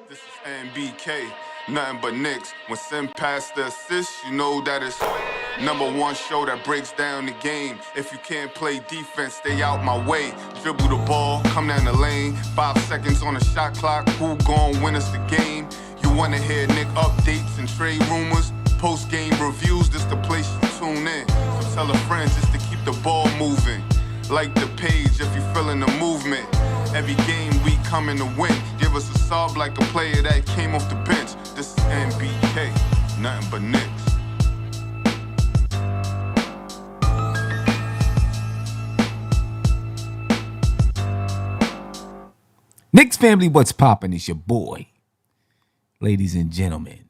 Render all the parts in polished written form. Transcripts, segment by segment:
This is NBK, nothing but Knicks. When send past the assist, you know that it's #1 show that breaks down the game. If you can't play defense, stay out my way. Dribble the ball, come down the lane. 5 seconds on the shot clock, who gon' win us the game? You wanna hear Nick updates and trade rumors? Post-game reviews, this the place you tune in. So tell a friend just to keep the ball moving. Like the page if you feeling the movement. Every game we coming to win. Give us a sub like a player that came off the bench. This is NBK, nothing but Knicks. Knicks family, what's poppin'? It's your boy. Ladies and gentlemen,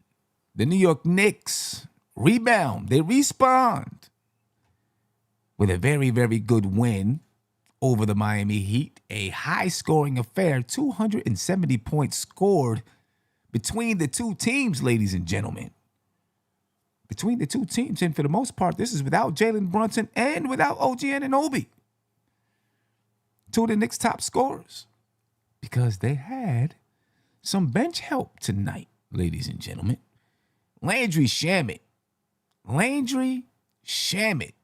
the New York Knicks rebound. They respond with a very, very good win over the Miami Heat. A high-scoring affair, 270 points scored between the two teams, ladies and gentlemen. Between the two teams, and for the most part, this is without Jalen Brunson and without OG Anunoby. Two of the Knicks' top scorers. Because they had some bench help tonight, ladies and gentlemen. Landry Shamet. Landry Shamet.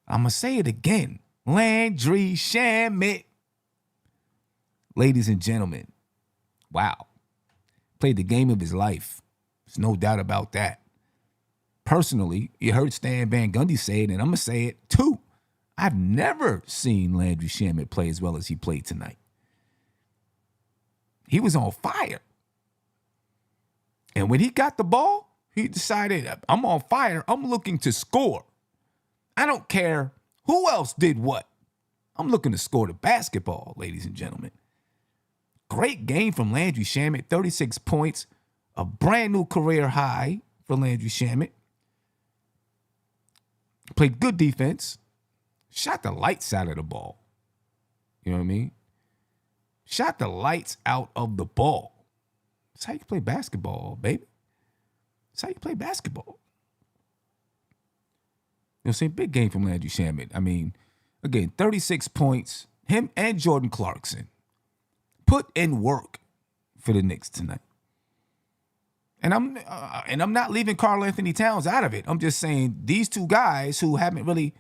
I'm going to say it again. Landry Shamet. Ladies and gentlemen, wow. Played the game of his life. There's no doubt about that. Personally, you heard Stan Van Gundy say it, and I'm going to say it too. I've never seen Landry Shamet play as well as he played tonight. He was on fire. And when he got the ball, he decided, I'm on fire. I'm looking to score. I don't care who else did what. I'm looking to score the basketball, ladies and gentlemen. Great game from Landry Shamet, 36 points, a brand new career high for Landry Shamet. Played good defense, shot the lights out of the ball. You know what I mean? Shot the lights out of the ball. That's how you play basketball, baby. That's how you play basketball. You know, same big game from Landry Shamet. I mean, again, 36 points. Him and Jordan Clarkson put in work for the Knicks tonight. And I'm not leaving Karl-Anthony Towns out of it. I'm just saying these two guys who haven't really,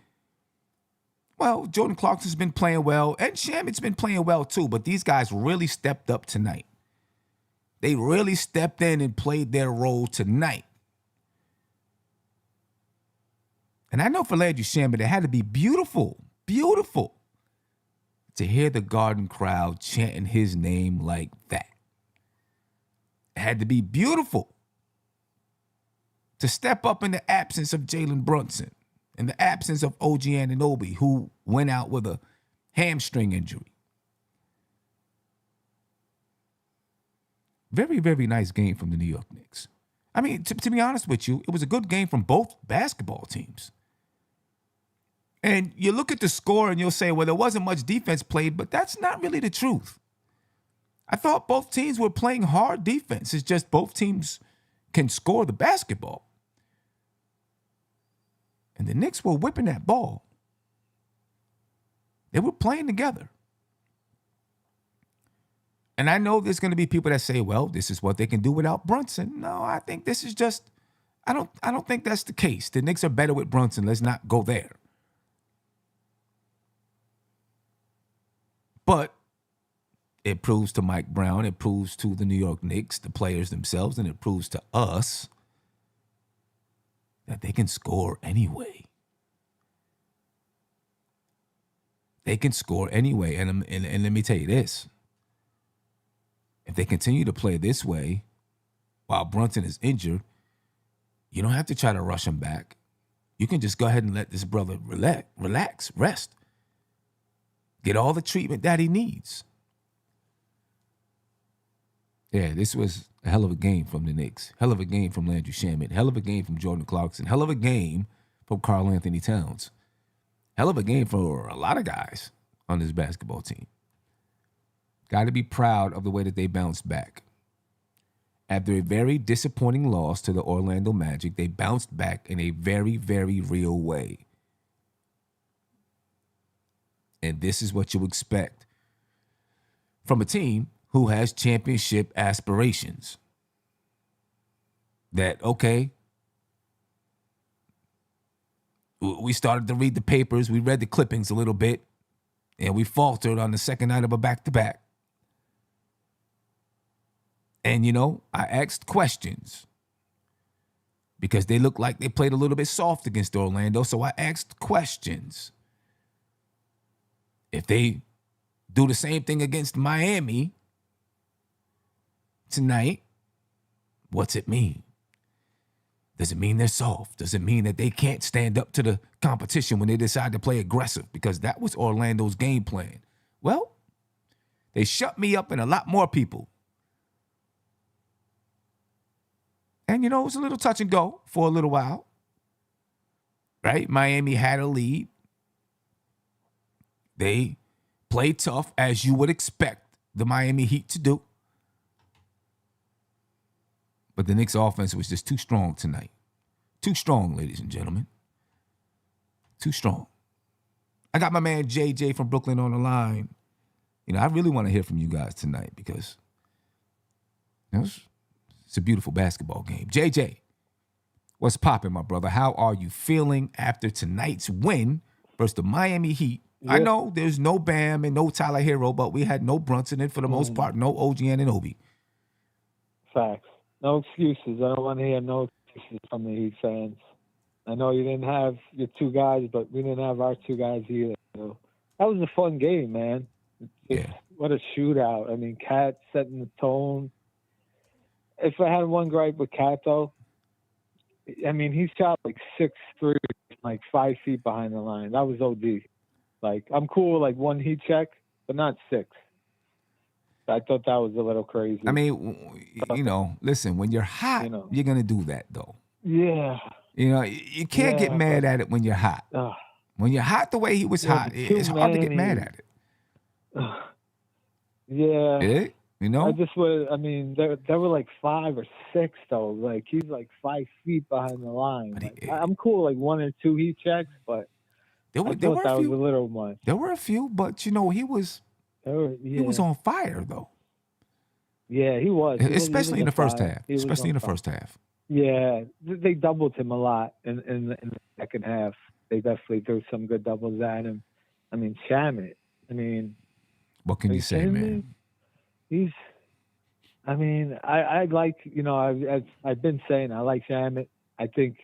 well, Jordan Clarkson's been playing well, and Shamet's been playing well too, but these guys really stepped up tonight. They really stepped in and played their role tonight. And I know for Landry Shamet, it had to be beautiful, beautiful to hear the Garden crowd chanting his name like that. It had to be beautiful to step up in the absence of Jalen Brunson, in the absence of OG Anunoby, who went out with a hamstring injury. Very, very nice game from the New York Knicks. I mean, to be honest with you, it was a good game from both basketball teams. And you look at the score and you'll say, well, there wasn't much defense played, but that's not really the truth. I thought both teams were playing hard defense. It's just both teams can score the basketball. And the Knicks were whipping that ball. They were playing together. And I know there's going to be people that say, well, this is what they can do without Brunson. No, I think this is just, I don't think that's the case. The Knicks are better with Brunson. Let's not go there. But it proves to Mike Brown, it proves to the New York Knicks, the players themselves, and it proves to us that they can score anyway. They can score anyway. And let me tell you this. If they continue to play this way while Brunson is injured, you don't have to try to rush him back. You can just go ahead and let this brother relax, rest. Get all the treatment that he needs. Yeah, this was a hell of a game from the Knicks. Hell of a game from Landry Shamet. Hell of a game from Jordan Clarkson. Hell of a game from Karl-Anthony Towns. Hell of a game for a lot of guys on this basketball team. Got to be proud of the way that they bounced back. After a very disappointing loss to the Orlando Magic, they bounced back in a very, very real way. And this is what you expect from a team who has championship aspirations. That, okay, we started to read the papers, we read the clippings a little bit, and we faltered on the second night of a back-to-back. And, I asked questions because they looked like they played a little bit soft against Orlando, so I asked questions. If they do the same thing against Miami tonight, what's it mean? Does it mean they're soft? Does it mean that they can't stand up to the competition when they decide to play aggressive? Because that was Orlando's game plan. Well, they shut me up and a lot more people. And, it was a little touch and go for a little while. Right? Miami had a lead. They played tough, as you would expect the Miami Heat to do. But the Knicks offense was just too strong tonight. Too strong, ladies and gentlemen. Too strong. I got my man JJ from Brooklyn on the line. I really want to hear from you guys tonight because it's a beautiful basketball game. JJ, what's popping, my brother? How are you feeling after tonight's win versus the Miami Heat? Yeah. I know there's no Bam and no Tyler Hero, but we had no Brunson and for the most part, no OG Anunoby. Facts. No excuses. I don't want to hear no excuses from the Heat fans. I know you didn't have your two guys, but we didn't have our two guys either. So that was a fun game, man. What a shootout. I mean, Cat setting the tone. If I had one gripe with Cat, though, I mean, he shot like 6'3", like 5 feet behind the line. That was OD. Like, I'm cool with like one heat check, but not 6. I thought that was a little crazy. I mean, listen, when you're hot, you're going to do that, though. Yeah. You can't get mad at it when you're hot. When you're hot the way he was hot, it's hard to get mad at it. Yeah. I just would. I mean, there were like 5 or 6 though. Like he's like 5 feet behind the line. Like, I'm cool like 1 or 2 heat checks, but I thought that was a little much. There were a few, but he was on fire though. Yeah, he was. Especially in the first half. Especially in the first half. Yeah, they doubled him a lot in the second half. They definitely threw some good doubles at him. I mean, Shamet. What can you say, man? I like, I've been saying I like Shamet. I think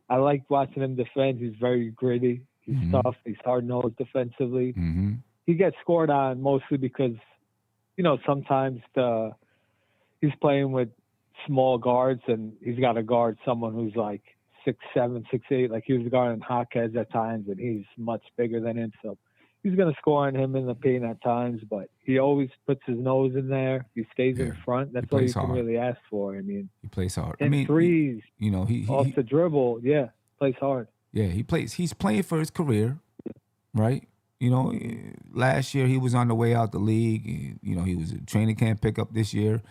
I like watching him defend. He's very gritty. He's tough. He's hard-nosed defensively. Mm-hmm. He gets scored on mostly because, sometimes he's playing with small guards and he's got to guard someone who's like 6'7", 6'8". Like he was guarding Hawkes at times and he's much bigger than him. So he's going to score on him in the paint at times, but he always puts his nose in there. He stays in front. That's all you can really ask for. He plays hard. Threes, he off the dribble, plays hard. Yeah, he's playing for his career, right? Last year he was on the way out the league. He was a training camp pickup this year.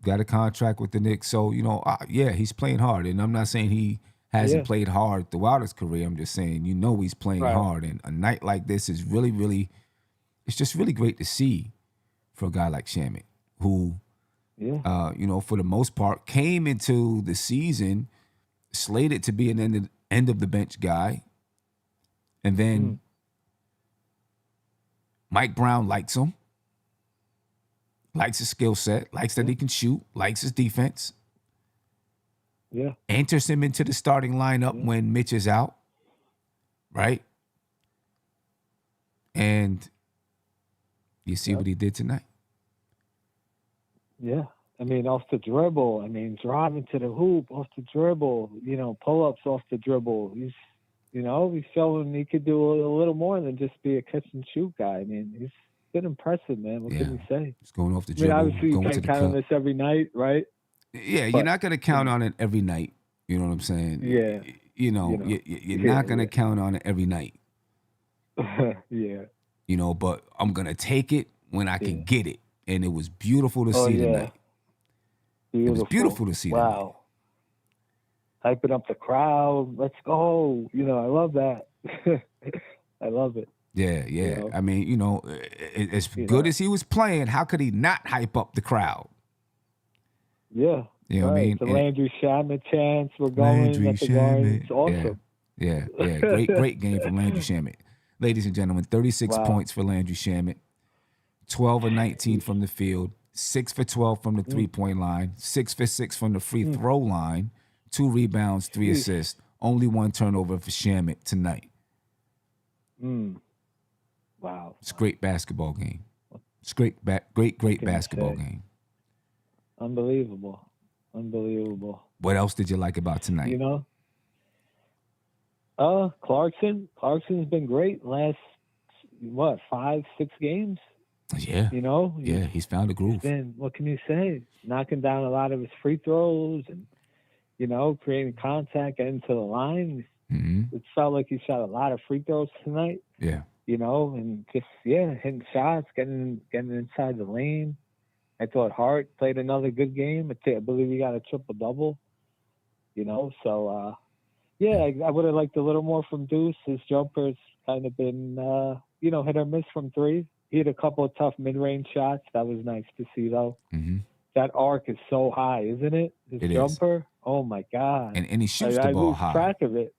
Got a contract with the Knicks. So, he's playing hard. And I'm not saying he hasn't played hard throughout his career. I'm just saying, he's playing hard. And a night like this is really, really, it's just really great to see for a guy like Shamet, who, for the most part, came into the season slated to be an end of the bench guy. And then Mike Brown likes him, likes his skill set, likes that he can shoot, likes his defense. Yeah. Enters him into the starting lineup when Mitch is out, right? And you see what he did tonight. Yeah. Off the dribble. Driving to the hoop, off the dribble, pull-ups off the dribble. He's showing he could do a little more than just be a catch-and-shoot guy. He's been impressive, man. What can you say? He's going off the dribble. Obviously, you can't count on this every night, right? Yeah, you're not going to count on it every night. You know what I'm saying? Yeah. You're not going to count on it every night. Yeah. But I'm going to take it when I can get it. And it was beautiful to see tonight. It was beautiful to see tonight. Wow. Hyping up the crowd. Let's go. I love that. I love it. Yeah. You know? I mean, as You good know? as he was playing, how could he not hype up the crowd? Yeah. You know what I mean? The And Landry Shamet chants were going Landry at the Garden. It's Shamet. awesome. Yeah. Great game from Landry Shamet. Ladies and gentlemen, 36 Wow. points for Landry Shamet, 12 of 19 from the field, 6 for 12 from the three-point line, 6 for 6 from the free throw line, 2 rebounds, 3 assists, only 1 turnover for Shamet tonight. Wow. It's a great basketball game. It's great basketball game. Unbelievable. What else did you like about tonight? You know? Clarkson's been great last 5-6 games. Yeah. You know? Yeah, he's found a groove. What can you say? Knocking down a lot of his free throws and, creating contact, getting to the line. Mm-hmm. It felt like he shot a lot of free throws tonight. Yeah. And just hitting shots, getting inside the lane. I thought Hart played another good game. I believe he got a triple-double. So I would have liked a little more from Deuce. His jumper's kind of been hit or miss from 3. He had a couple of tough mid-range shots. That was nice to see, though. Mm-hmm. That arc is so high, isn't it? His jumper. Is. Oh my God! And he shoots the ball high. I lose track of it.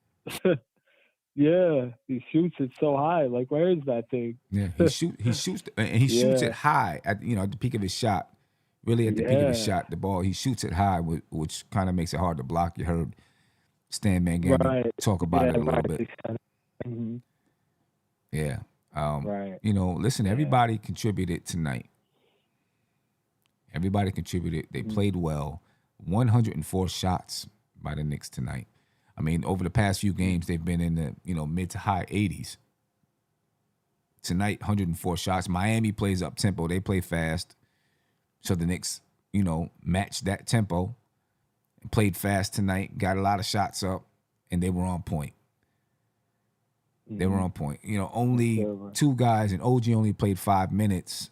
Yeah, he shoots it so high. Like, where is that thing? Yeah, he shoots it high at the peak of his shot. Really, at the peak of his shot, the ball he shoots it high, which kind of makes it hard to block. You heard Stan Mangano talk about it a little bit. Mm-hmm. Yeah. Listen, everybody contributed tonight. Everybody contributed. They played well. 104 shots by the Knicks tonight. I mean, over the past few games, they've been in the mid to high 80s. Tonight, 104 shots. Miami plays up tempo. They play fast. So the Knicks, matched that tempo and played fast tonight, got a lot of shots up, and they were on point. They were on point. Only 2 guys, and OG only played 5 minutes.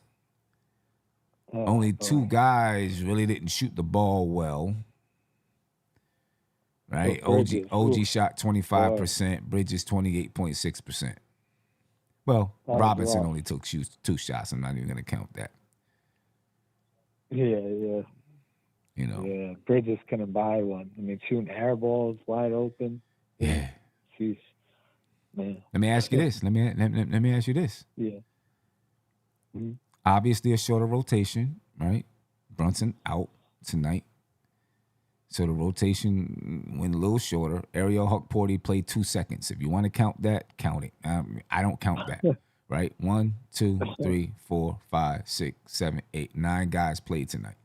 Only 2 guys really didn't shoot the ball well. Right? OG shot 25%, Bridges 28.6%. Well, Robinson only took 2 shots. I'm not even going to count that. Yeah. Yeah, Bridges couldn't buy one. I mean, shooting air balls wide open. Yeah. Jeez. Man. Let me ask you this. Let me ask you this. Yeah. Mm-hmm. Obviously, a shorter rotation, right? Brunson out tonight. So the rotation went a little shorter. Ariel Huckporty played 2 seconds. If you want to count that, count it. I don't count that, right? 1, 2, 3, 4, 5, 6, 7, 8, 9 guys played tonight.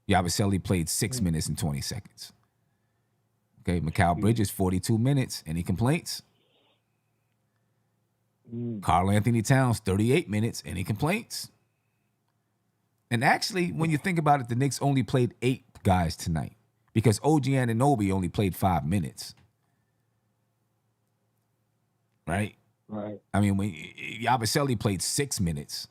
Yabusele played 6 minutes and 20 seconds. Okay, Mikal Bridges, 42 minutes. Any complaints? Karl-Anthony Towns, 38 minutes. Any complaints? And actually, when you think about it, the Knicks only played 8 guys tonight because OG Anunoby only played 5 minutes. Right? Right. I mean, when Yabusele played 6 minutes.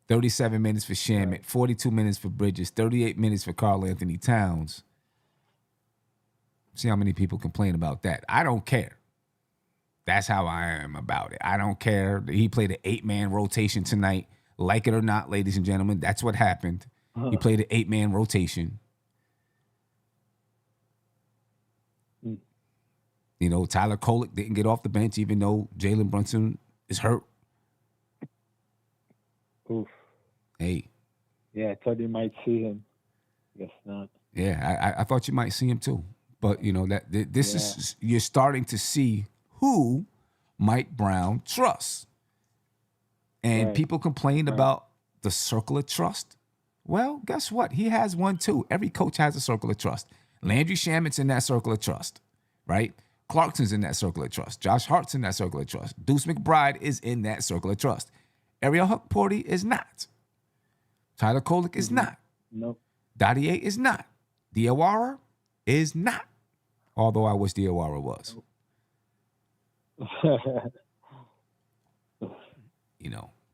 37 minutes for Shamet, 42 minutes for Bridges, 38 minutes for Karl-Anthony Towns. See how many people complain about that. I don't care. That's how I am about it. I don't care. He played an 8-man rotation tonight. Like it or not, ladies and gentlemen, that's what happened. He played an 8-man rotation. Tyler Kolek didn't get off the bench even though Jalen Brunson is hurt. Oof. Hey. Yeah, I thought you might see him. Guess not. Yeah, I thought you might see him too. But, this is, you're starting to see who Mike Brown trusts. And people complain about the circle of trust. Well, guess what? He has one too. Every coach has a circle of trust. Landry Shamet's in that circle of trust, right? Clarkson's in that circle of trust. Josh Hart's in that circle of trust. Deuce McBride is in that circle of trust. Ariel Huckporty is not. Tyler Kolek is not. Nope. Dadier is not. Diawara is not. Although I wish Diawara was.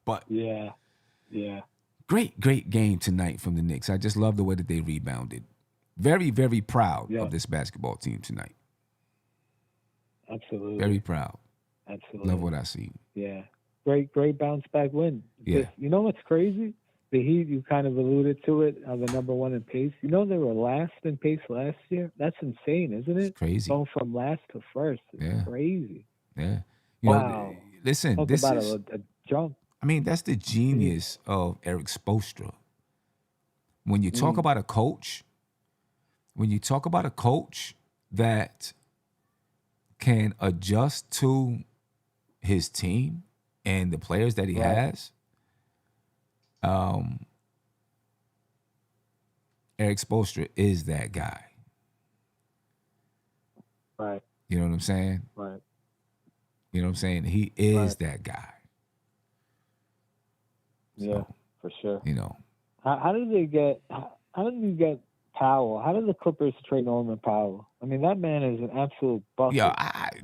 But yeah. Great game tonight from the Knicks. I just love the way that they rebounded. Very, very proud of this basketball team tonight. Absolutely. Very proud. Absolutely. Love what I see. Yeah. Great bounce back win. Yeah. Just, you know what's crazy? The Heat, you kind of alluded to it, are the number one in pace. You know they were last in pace last year? That's insane, isn't it? It's crazy. Going from last to first. It's crazy. Yeah. Wow. Listen, Talk this about is, a jump. I mean, that's the genius of Eric Spoelstra. When you talk about a coach, that can adjust to his team and the players that he has, Eric Spoelstra is that guy. Right. You know what I'm saying? Right. You know what I'm saying? He is that guy. Yeah, So, for sure. you know. How did you get Powell? How did the Clippers trade Norman Powell? I mean, that man is an absolute bucket. Yeah,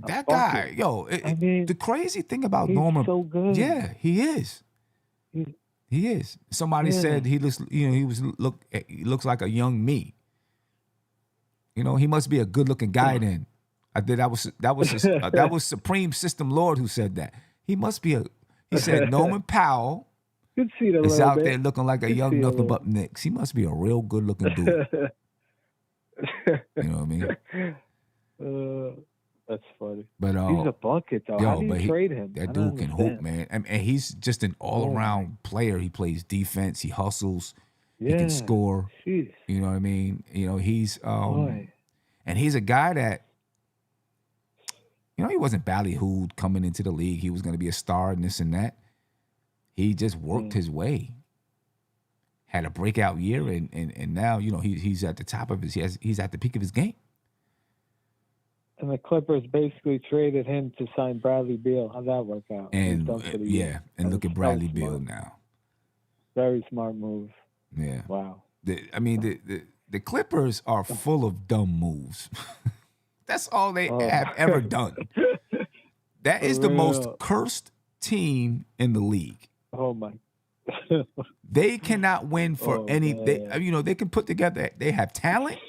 that guy, the crazy thing about he's Norman, so good. Yeah, he is. He is. Somebody said he looks, he looks like a young me. You know, he must be a good-looking guy then. That was Supreme System Lord who said that. He said Norman Powell is out there looking like a young nothing but Knicks. He must be a real good-looking dude. You know what I mean? That's funny. But he's a bucket, though. How do you trade him? That dude can hoop, man. And he's just an all-around player. He plays defense. He hustles. He can score. Jeez. You know what I mean? You know, he's and he's a guy that, he wasn't ballyhooed coming into the league. He was going to be a star and this and that. He just worked his way. Had a breakout year, and now, he's at the top of he's at the peak of his game. And the Clippers basically traded him to sign Bradley Beal. How'd that work out? And look at Bradley Beal now. Very smart move. Yeah. Wow. The Clippers are full of dumb moves. That's all they have ever done. That is the most cursed team in the league. Oh my. They cannot win for any. They can put together. They have talent.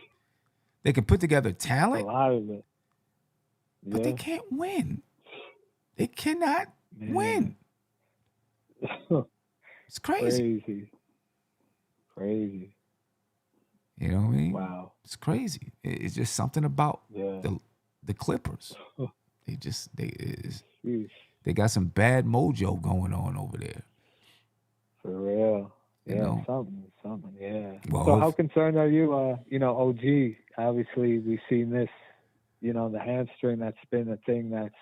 They can put together talent. A lot of it. But they can't win. They cannot win. It's crazy. Crazy. You know what I mean? Wow. It's crazy. It's just something about the Clippers. They got some bad mojo going on over there. For real. You know? Something, yeah. Well, so how concerned are you? OG, obviously we've seen this, the hamstring, that's been a thing that's,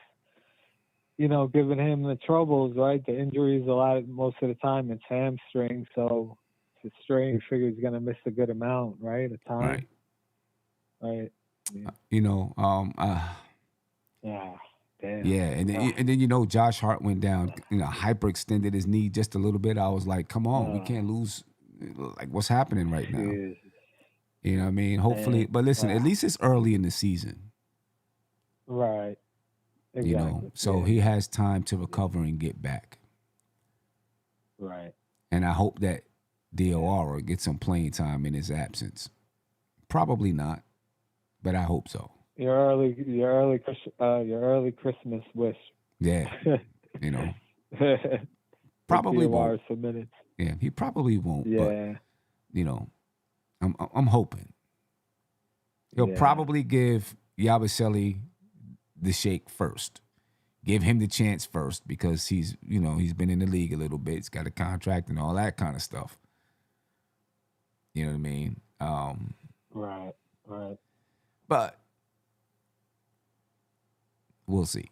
giving him the troubles, right? The injuries most of the time it's hamstring, so it's a strain. You figure he's going to miss a good amount, right? Of time. Right. Yeah. Yeah. Damn. Yeah, and then Josh Hart went down, hyperextended his knee just a little bit. I was like, come on, we can't lose. Like, what's happening right now? Jesus. You know what I mean? Hopefully, but listen, at least it's early in the season. Right. Exactly. So he has time to recover and get back. Right. And I hope that Diawara gets some playing time in his absence. Probably not, but I hope so. Your early Christmas wish. Yeah. Probably won't. Some minutes. Yeah, he probably won't. Yeah. But, I'm hoping. He'll probably give Yabusele the shake first. Give him the chance first because he's been in the league a little bit. He's got a contract and all that kind of stuff. You know what I mean? Right. But we'll see.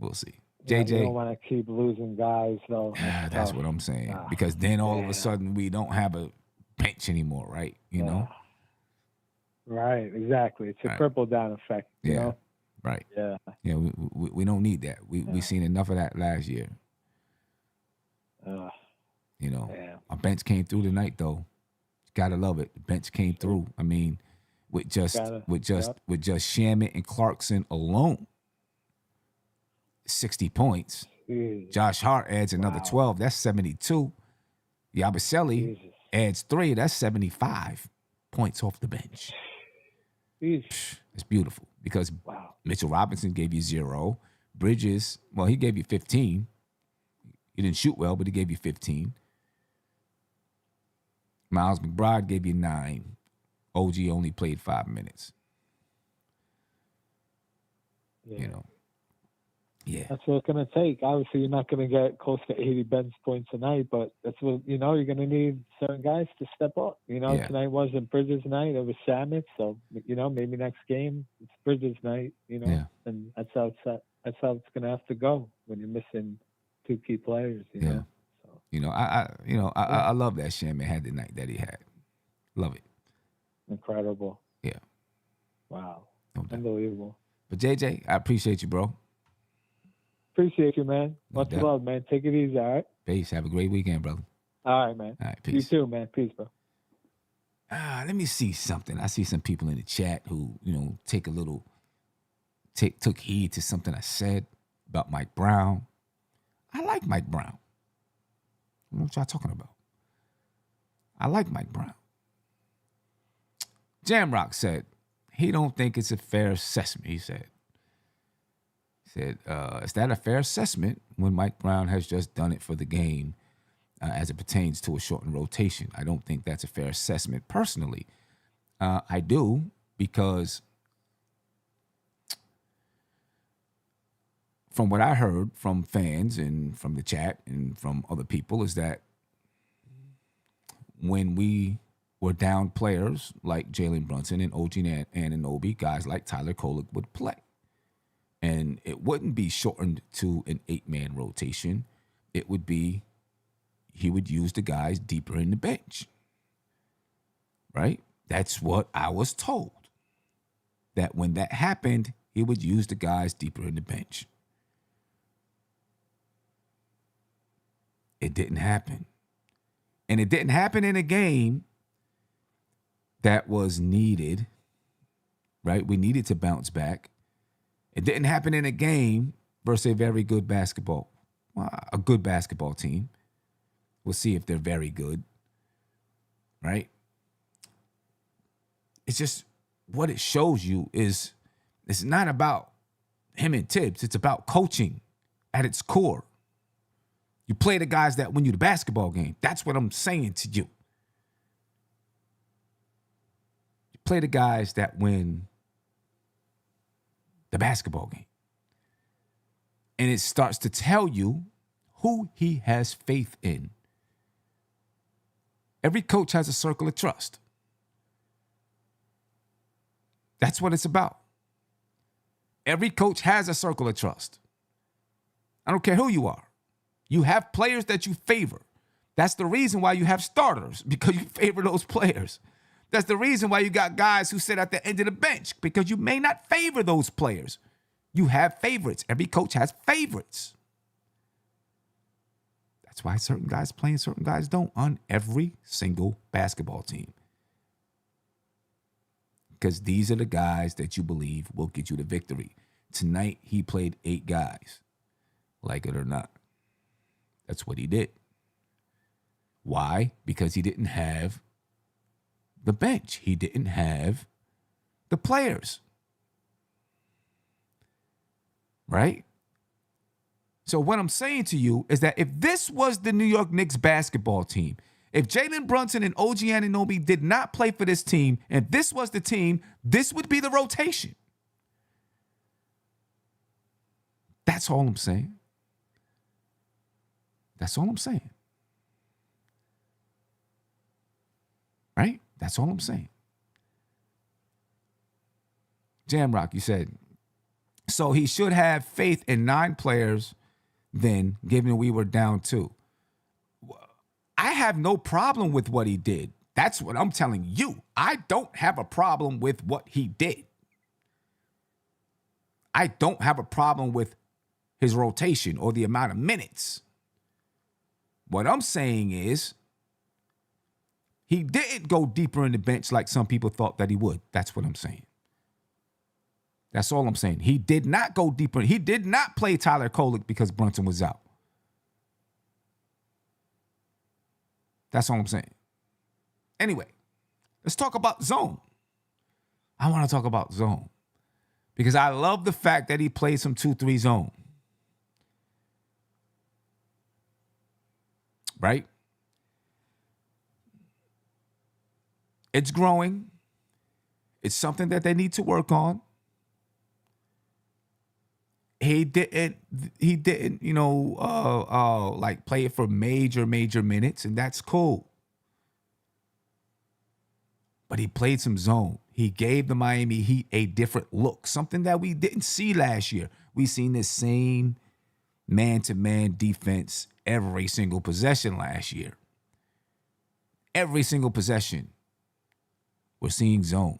JJ, you don't want to keep losing guys, though. That's what I'm saying. Because then all of a sudden we don't have a bench anymore, right? You know? Right, exactly. It's a trickle down effect. You know? Right. Yeah. Yeah, we don't need that. We seen enough of that last year. Our bench came through tonight, though. Gotta love it. The bench came through. I mean, with just Shamet and Clarkson alone, 60 points. Jeez. Josh Hart adds another 12. That's 72. Yabusele adds 3. That's 75 points off the bench. Jeez. It's beautiful because Wow. Mitchell Robinson gave you 0. Bridges, well, he gave you 15. He didn't shoot well, but he gave you 15. Miles McBride gave you 9. OG only played 5 minutes. Yeah. You know. Yeah. That's what it's going to take. Obviously, you're not going to get close to 80 bench points tonight, but that's what, you're going to need certain guys to step up. Yeah. Tonight wasn't Bridges' night. It was Shamet. So, maybe next game it's Bridges' night, Yeah. and that's how it's going to have to go when you're missing 2 key players, Yeah. So, I love that Shamet had the night that he had. Love it. incredible. Yeah. Wow. No doubt. Unbelievable. But JJ, I appreciate you, bro. Appreciate you, man. No Much doubt. love, man. Take it easy, all right? Peace. Have a great weekend, brother. All right, man. All right, You peace. too, man. Peace, bro. Let me see something. I see some people in the chat who, took heed to something I said about Mike Brown. I like Mike Brown. I don't know what y'all talking about. I like Mike Brown. Jamrock said he don't think it's a fair assessment. He said, is that a fair assessment when Mike Brown has just done it for the game as it pertains to a shortened rotation? I don't think that's a fair assessment personally. I do, because from what I heard from fans and from the chat and from other people is that when we were down players like Jalen Brunson and OG Anunoby, guys like Tyler Kolek would play. And it wouldn't be shortened to an 8-man rotation. It would be, he would use the guys deeper in the bench. Right? That's what I was told. That when that happened, he would use the guys deeper in the bench. It didn't happen. And it didn't happen in a game that was needed, right? We needed to bounce back. It didn't happen in a game versus a very good basketball, a good basketball team. We'll see if they're very good, right? It's just what it shows you is it's not about him and Tibbs. It's about coaching at its core. You play the guys that win you the basketball game. That's what I'm saying to you. You play the guys that win the basketball game. And it starts to tell you who he has faith in. Every coach has a circle of trust. That's what it's about. Every coach has a circle of trust. I don't care who you are. You have players that you favor. That's the reason why you have starters, because you favor those players. That's the reason why you got guys who sit at the end of the bench, because you may not favor those players. You have favorites. Every coach has favorites. That's why certain guys play and certain guys don't on every single basketball team. Because these are the guys that you believe will get you the victory. Tonight, he played 8 guys, like it or not. That's what he did. Why? Because he didn't have the bench. He didn't have the players. Right? So what I'm saying to you is that if this was the New York Knicks basketball team, if Jalen Brunson and OG Anunoby did not play for this team, and this was the team, this would be the rotation. That's all I'm saying. That's all I'm saying. Right? That's all I'm saying. Jamrock, you said, so he should have faith in 9 players then, given we were down 2. I have no problem with what he did. That's what I'm telling you. I don't have a problem with what he did. I don't have a problem with his rotation or the amount of minutes. What I'm saying is he didn't go deeper in the bench like some people thought that he would. That's what I'm saying. That's all I'm saying. He did not go deeper. He did not play Tyler Kolek because Brunson was out. That's all I'm saying. Anyway, let's talk about zone. I want to talk about zone. Because I love the fact that he plays some 2-3 zone. Right? It's growing. It's something that they need to work on. He didn't, like play it for major minutes, and that's cool. But he played some zone. He gave the Miami Heat a different look, something that we didn't see last year. We seen this same man-to-man defense every single possession last year. Every single possession, we're seeing zone.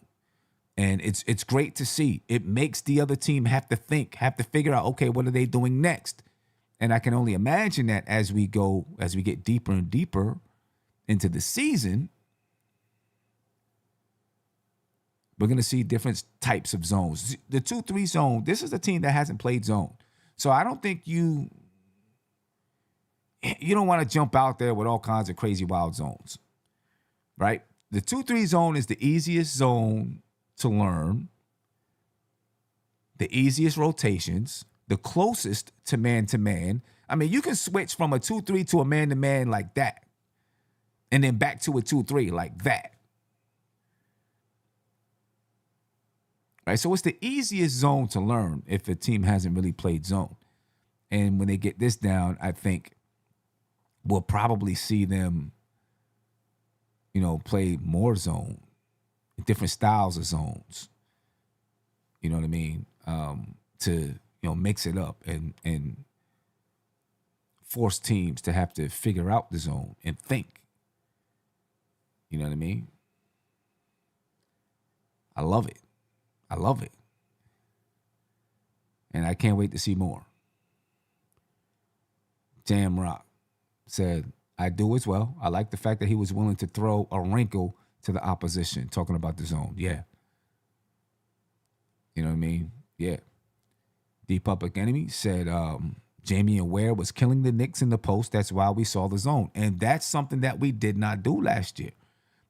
And it's great to see. It makes the other team have to think, have to figure out, okay, what are they doing next? And I can only imagine that as we get deeper and deeper into the season, we're going to see different types of zones. The 2-3 zone, this is a team that hasn't played zone. So I don't think you don't want to jump out there with all kinds of crazy wild zones, right? The 2-3 zone is the easiest zone to learn, the easiest rotations, the closest to man. I mean, you can switch from a 2-3 to a man-to-man like that, and then back to a 2-3 like that. Right? So it's the easiest zone to learn if a team hasn't really played zone. And when they get this down, I think we'll probably see them, play more zone, different styles of zones. You know what I mean? To mix it up and force teams to have to figure out the zone and think. You know what I mean? I love it. And I can't wait to see more. Jam Rock said, I do as well. I like the fact that he was willing to throw a wrinkle to the opposition, talking about the zone. Yeah. You know what I mean? Yeah. The Public Enemy said Jamie and Ware was killing the Knicks in the post. That's why we saw the zone. And that's something that we did not do last year.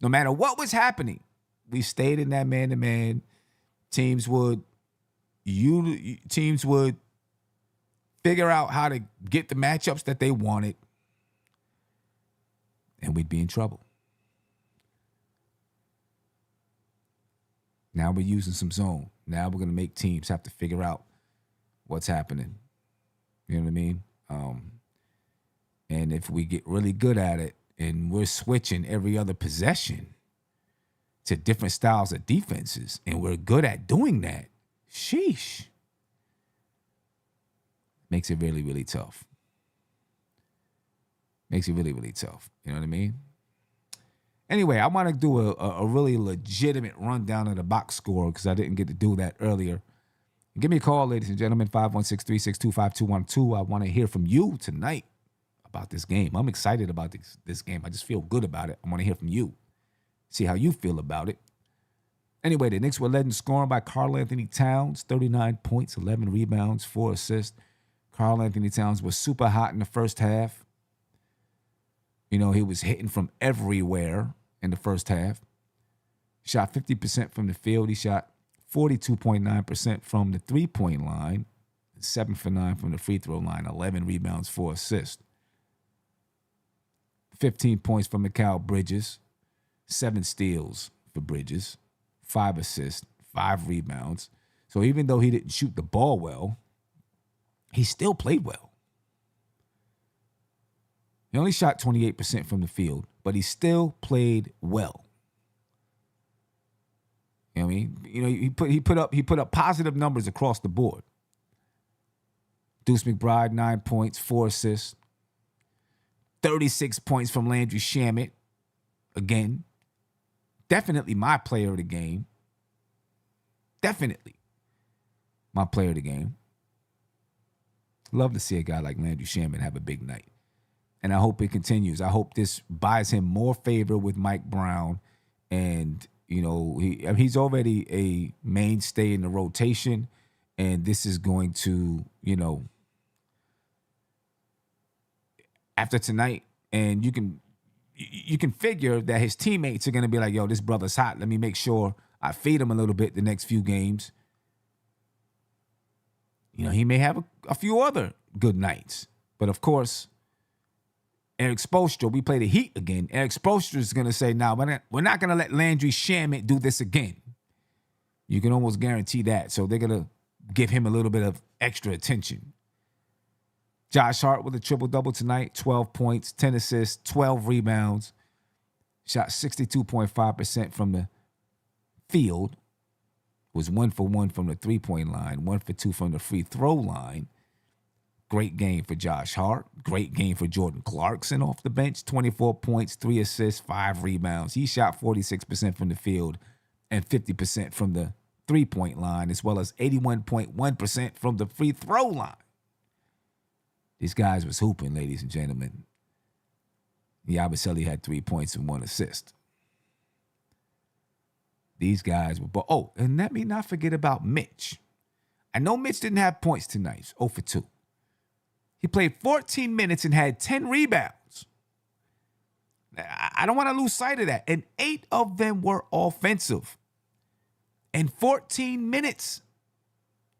No matter what was happening, we stayed in that man-to-man. Teams would figure out how to get the matchups that they wanted, and we'd be in trouble. Now we're using some zone. Now we're going to make teams have to figure out what's happening. You know what I mean? And if we get really good at it and we're switching every other possession to different styles of defenses, and we're good at doing that, sheesh. Makes it really, really tough. Makes it really, really tough. You know what I mean? Anyway, I want to do a really legitimate rundown of the box score because I didn't get to do that earlier. Give me a call, ladies and gentlemen, 516-362-5212. I want to hear from you tonight about this game. I'm excited about this game. I just feel good about it. I want to hear from you. See how you feel about it. Anyway, the Knicks were led in scoring by Karl-Anthony Towns, 39 points, 11 rebounds, 4 assists. Karl-Anthony Towns was super hot in the first half. He was hitting from everywhere in the first half. Shot 50% from the field. He shot 42.9% from the three-point line, 7 for 9 from the free throw line, 11 rebounds, 4 assists. 15 points from Mikal Bridges, 7 steals for Bridges, 5 assists, 5 rebounds. So even though he didn't shoot the ball well, he still played well. He only shot 28% from the field, but he still played well. You know what I mean? He put up positive numbers across the board. Deuce McBride, 9 points, 4 assists. 36 points from Landry Shamet. Again, definitely my player of the game. Definitely my player of the game. Love to see a guy like Landry Shamet have a big night. And I hope it continues. I hope this buys him more favor with Mike Brown. And, he's already a mainstay in the rotation. And this is going to, after tonight, and you can figure that his teammates are going to be like, yo, this brother's hot. Let me make sure I feed him a little bit the next few games. he may have a few other good nights. But, of course, Eric Spoelstra, we play the Heat again. Eric Spoelstra is going to say, we're not going to let Landry Shamet do this again. You can almost guarantee that. So they're going to give him a little bit of extra attention. Josh Hart with a triple-double tonight, 12 points, 10 assists, 12 rebounds. Shot 62.5% from the field. Was 1 for 1 from the three-point line, 1 for 2 from the free throw line. Great game for Josh Hart. Great game for Jordan Clarkson off the bench. 24 points, 3 assists, 5 rebounds. He shot 46% from the field and 50% from the three-point line, as well as 81.1% from the free throw line. These guys was hooping, ladies and gentlemen. Yabusele had 3 points and 1 assist. These guys were... and let me not forget about Mitch. I know Mitch didn't have points tonight. 0 for 2. He played 14 minutes and had 10 rebounds. I don't want to lose sight of that. And 8 of them were offensive. In 14 minutes,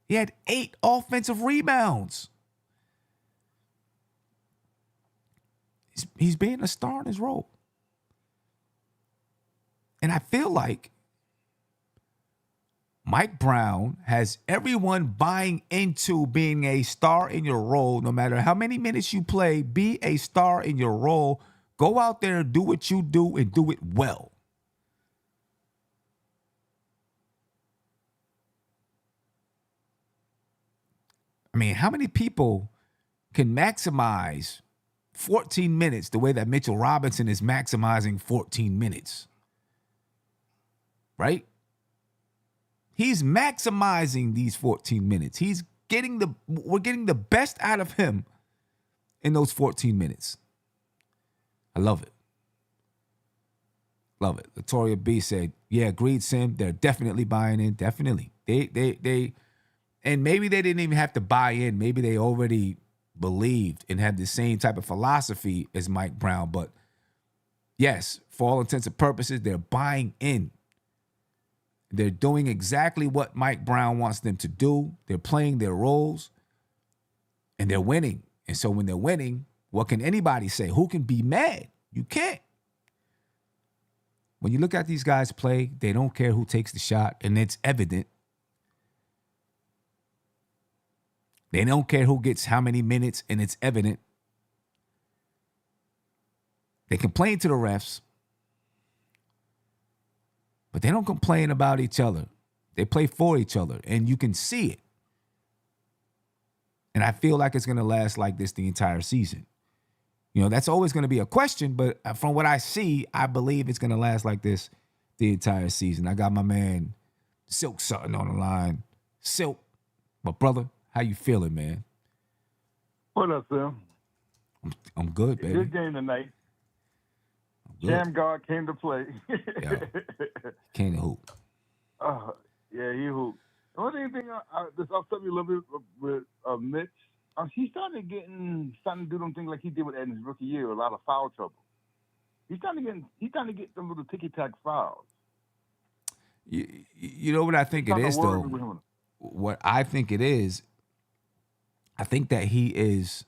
he had 8 offensive rebounds. He's being a star in his role. And I feel like Mike Brown has everyone buying into being a star in your role. No matter how many minutes you play, be a star in your role. Go out there and do what you do and do it well. I mean, how many people can maximize 14 minutes the way that Mitchell Robinson is maximizing 14 minutes? Right? He's maximizing these 14 minutes. We're getting the best out of him in those 14 minutes. I love it. Love it. Latoria B said, yeah, agreed, Sim. They're definitely buying in. Definitely. They and maybe they didn't even have to buy in. Maybe they already believed and had the same type of philosophy as Mike Brown. But yes, for all intents and purposes, they're buying in. They're doing exactly what Mike Brown wants them to do. They're playing their roles, and they're winning. And so when they're winning, what can anybody say? Who can be mad? You can't. When you look at these guys play, they don't care who takes the shot, and it's evident. They don't care who gets how many minutes, and it's evident. They complain to the refs, but they don't complain about each other. They play for each other, and you can see it. And I feel like it's going to last like this the entire season. That's always going to be a question, but from what I see, I believe it's going to last like this the entire season. I got my man Silk Sutton on the line. Silk, my brother, how you feeling, man? What up, Sam? I'm good, baby. Good game tonight. Jam God came to play. Yo, came to hoop. Yeah, he hooped. The only thing this upset me a little bit with Mitch. He's starting to do them things like he did with Ed in his rookie year, a lot of foul trouble. He's trying to get them little ticky-tack fouls. You know what I think it is, though? What I think it is, I think that he's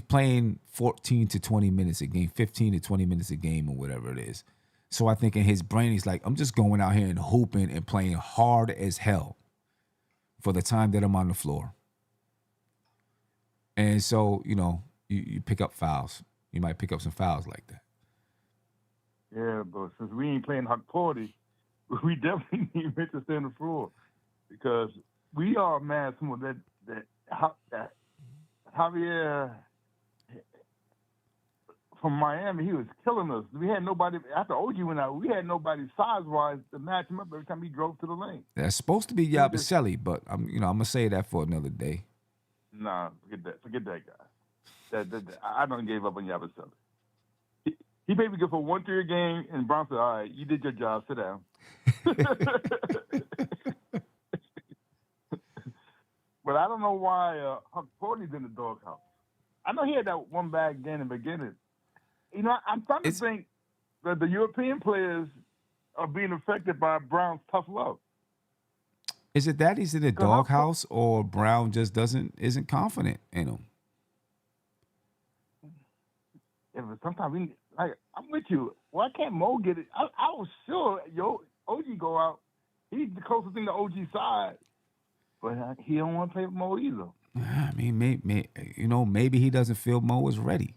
playing 14 to 20 minutes a game, 15 to 20 minutes a game or whatever it is. So I think in his brain, he's like, I'm just going out here and hooping and playing hard as hell for the time that I'm on the floor. And so, you pick up fouls. You might pick up some fouls like that. Yeah, but since we ain't playing hot party, we definitely need Mitch to stay on the floor because we are mad some that Javier from Miami, he was killing us. We had nobody after OG went out. We had nobody size-wise to match him up every time he drove to the lane. That's supposed to be Yabusele, but I'm gonna say that for another day. Nah, forget that guy. I don't give up on Yabusele. He made me go for 1-3 a game, and Brown said, "All right, you did your job. Sit down." But I don't know why Huck Portney's in the doghouse. I know he had that one bad game in the beginning. I'm starting to think that the European players are being affected by Brown's tough love. Is it that he's in the doghouse, or Brown just isn't confident in him? Yeah, but sometimes I'm with you. Why can't Mo get it? I was sure OG go out. He's the closest thing to OG side, but he don't want to play with Mo either. I mean, maybe he doesn't feel Mo is ready.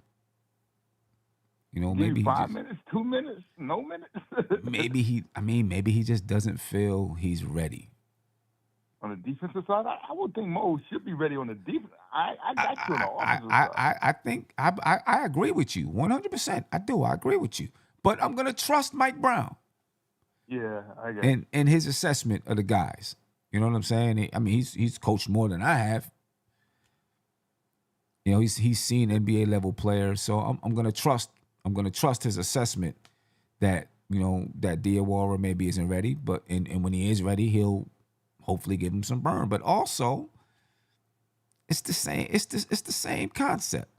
Maybe 5 minutes, 2 minutes, no minutes. maybe he just doesn't feel he's ready. On the defensive side, I would think Mo should be ready on the defense. I got you on the offensive side. I think I agree with you 100%. I do. I agree with you. But I'm gonna trust Mike Brown. Yeah, I guess. And his assessment of the guys. You know what I'm saying? I mean, he's coached more than I have. He's seen NBA level players, so I'm gonna trust his assessment that that Diawara maybe isn't ready, but and when he is ready, he'll hopefully give him some burn. But also, it's the same concept,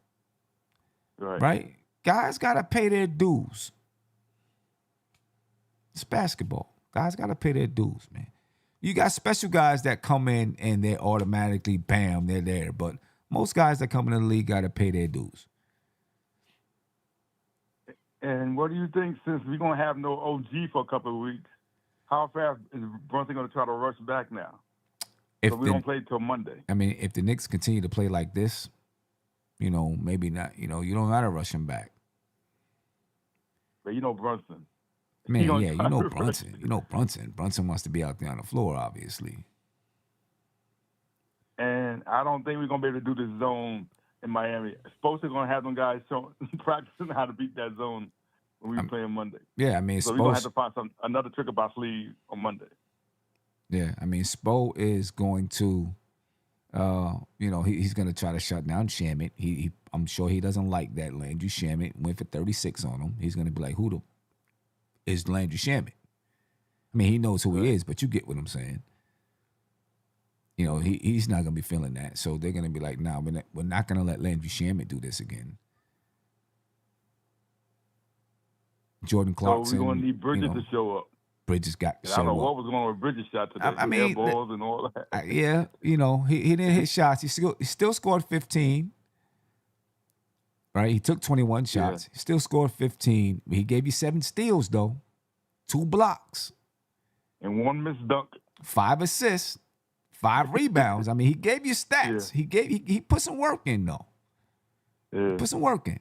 right? Guys gotta pay their dues. It's basketball. Guys gotta pay their dues, man. You got special guys that come in and they're automatically bam, they're there, but most guys that come in the league got to pay their dues. And what do you think, since we're going to have no OG for a couple of weeks, how fast is Brunson going to try to rush back now? So we don't play till Monday. I mean, if the Knicks continue to play like this, maybe not. You don't got to rush him back. But Brunson. Man, Brunson. Brunson wants to be out there on the floor, obviously. And I don't think we're going to be able to do this zone in Miami. Supposed to going to have them guys practicing how to beat that zone when we play on Monday. Yeah, I mean, so we're going to have to find another trick up our sleeve on Monday. Yeah, I mean, Spo is going to, he's going to try to shut down Shamet. I'm sure he doesn't like that. Landry Shamet went for 36 on him. He's going to be like, who is Landry Shamet? I mean, he knows who he is, but you get what I'm saying. He's not going to be feeling that. So they're going to be like, nah, we're not going to let Landry Shamet do this again. Jordan Clarkson. So we're going to need Bridges to show up. Bridges got to show up. I don't know what was going on with Bridges' shot today. I mean, balls and all that. Yeah, he didn't hit shots. He still scored 15. Right? He took 21 shots. He still scored 15. He gave you 7 steals, though. 2 blocks. And 1 missed dunk. 5 assists. 5 rebounds. I mean, he gave you stats. Yeah. He put some work in, though. Yeah. Put some work in.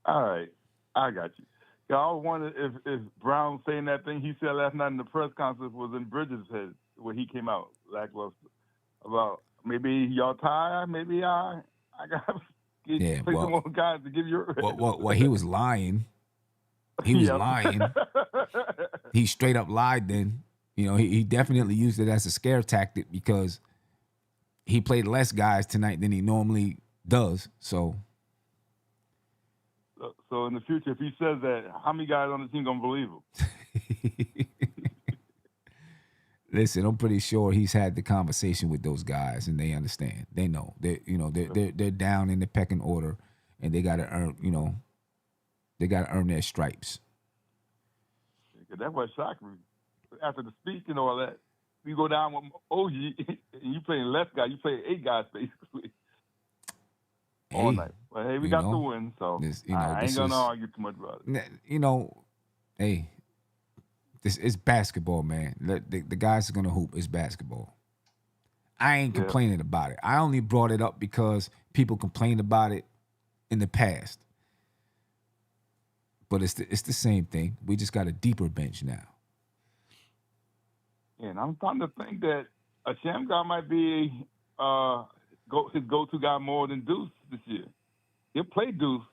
All right. I got you. Y'all wondered if Brown saying that thing he said last night in the press conference was in Bridges' head when he came out lackluster about maybe y'all tired, maybe I got to play some more guys to give you. Well, he was lying. He was lying. He straight up lied then. He definitely used it as a scare tactic because he played less guys tonight than he normally does. So in the future, if he says that, how many guys on the team gonna believe him? Listen, I'm pretty sure he's had the conversation with those guys and they understand. They know they're down in the pecking order and they got to earn. They got to earn their stripes. That's what shocked me. After the speech and all that, you go down with OG and you playing less guys. You play 8 guys basically all night. But hey, we got the win, so I ain't gonna argue too much about it. Hey, this is basketball, man. The guys are gonna hoop. It's basketball. I ain't complaining about it. I only brought it up because people complained about it in the past. But it's the same thing. We just got a deeper bench now. And I'm starting to think that a Sham guy might be his go-to guy more than Deuce this year. He'll play Deuce,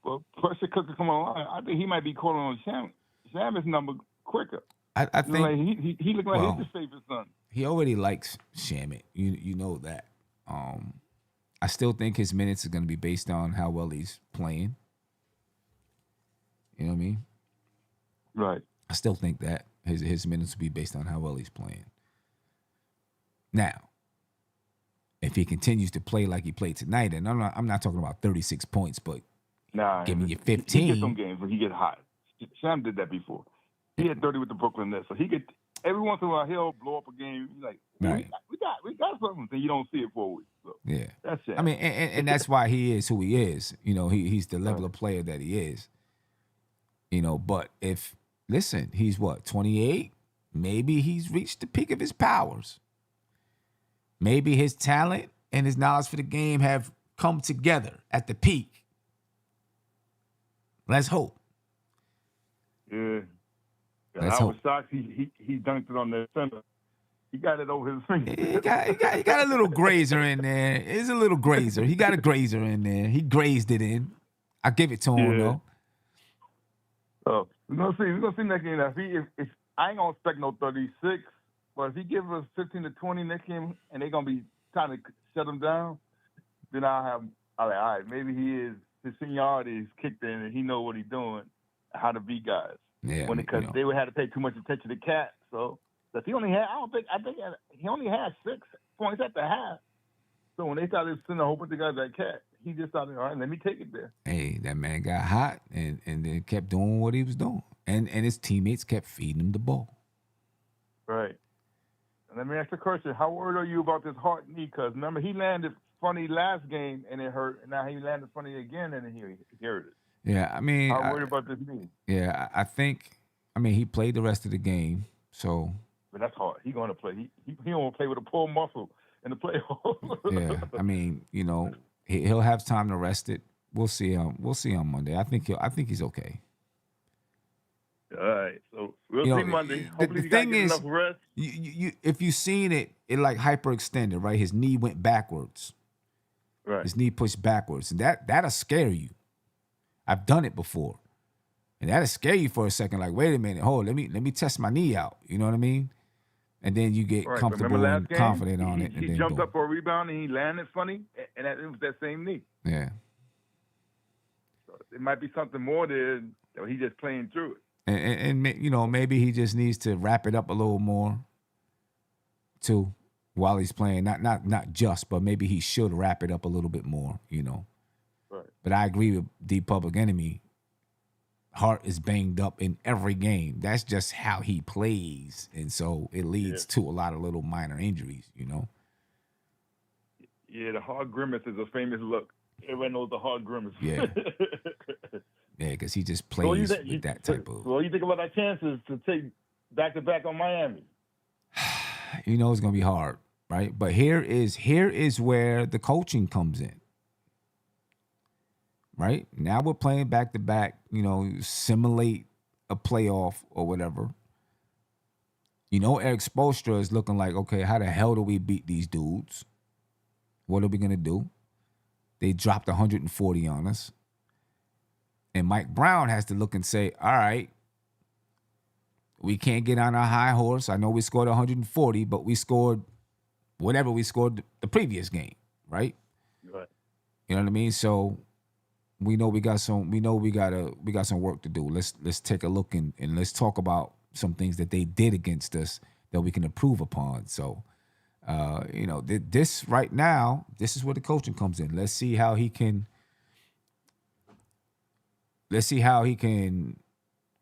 but pressure could come along. I think he might be calling on Sham. Sham is number quicker. I think like he looks like he's his favorite son. He already likes Shamet. You know that. I still think his minutes are going to be based on how well he's playing. You know what I mean? Right. I still think that his minutes will be based on how well he's playing. Now, if he continues to play like he played tonight, and I'm not talking about 36 points, but give me your 15. He gets some games when he gets hot. Sham did that before. He had 30 with the Brooklyn Nets, so he get every once in a while he'll blow up a game. You're like, Right. we got something, and you don't see it for a week. So Yeah. that's it. I mean, and that's why he is who he is. You know, he's the level of player that he is. You know, but listen, he's what, 28? Maybe he's reached the peak of his powers. Maybe his talent and his knowledge for the game have come together at the peak. Let's hope. Yeah. Let's I was hope. shocked he dunked it on the center. He got it over his finger. He got a little grazer in there. It's a little grazer. He got a grazer in there. He grazed it in. I give it to him though. Oh, we're gonna see next game. If I ain't gonna expect no 36, but if he gives us 15 to 20 next game, and they're gonna be trying to shut him down, then I'm like, all right, maybe his seniority is kicked in, and he know what he's doing, how to beat guys. Yeah, Because they would have to pay too much attention to Cat. So that he only had, I think he only had 6 points at the half. So when they started sending a whole bunch of guys at Cat, he just thought, all right, let me take it there. Hey, that man got hot and then kept doing what he was doing. And his teammates kept feeding him the ball. Right. And let me ask the question, how worried are you about this heart knee? Because remember, he landed funny last game and it hurt. And now he landed funny again and he hurt it. Yeah, I mean. How worried about this knee? Yeah, I think, he played the rest of the game, so. But that's hard. He's going to play. He don't play with a pulled muscle in the playoffs. Yeah, he'll have time to rest it. We'll see on Monday. I think he's okay. All right, so we'll see Monday. Hopefully, the thing is, enough rest. You if you've seen it like hyperextended, right? His knee went backwards. Right. His knee pushed backwards, and that'll scare you. I've done it before, and that'll scare you for a second. Like, wait a minute, let me test my knee out. You know what I mean? And then you get comfortable and confident on it. And he then jumped boom. up for a rebound and he landed funny, and it was that same knee. Yeah. So it might be something more there. He's just playing through it. And maybe he just needs to wrap it up a little more, too, while he's playing. Not just, but maybe he should wrap it up a little bit more. Right. But I agree with D Public Enemy. Hart is banged up in every game. That's just how he plays, and so it leads to a lot of little minor injuries. Yeah, the hard grimace is a famous look. Everyone knows the hard grimace. Yeah. Yeah, because he just plays with that type of. What do you think about our chances to take back-to-back on Miami? It's going to be hard, right? But here is where the coaching comes in, right? Now we're playing back-to-back, simulate a playoff or whatever. Eric Spoelstra is looking like, okay, how the hell do we beat these dudes? What are we going to do? They dropped 140 on us. And Mike Brown has to look and say, all right, we can't get on our high horse. I know we scored 140, but we scored whatever we scored the previous game, right? Right. You know what I mean? So we know we got some work to do. Let's take a look and let's talk about some things that they did against us that we can improve upon. So this right now, this is where the coaching comes in. Let's see how he can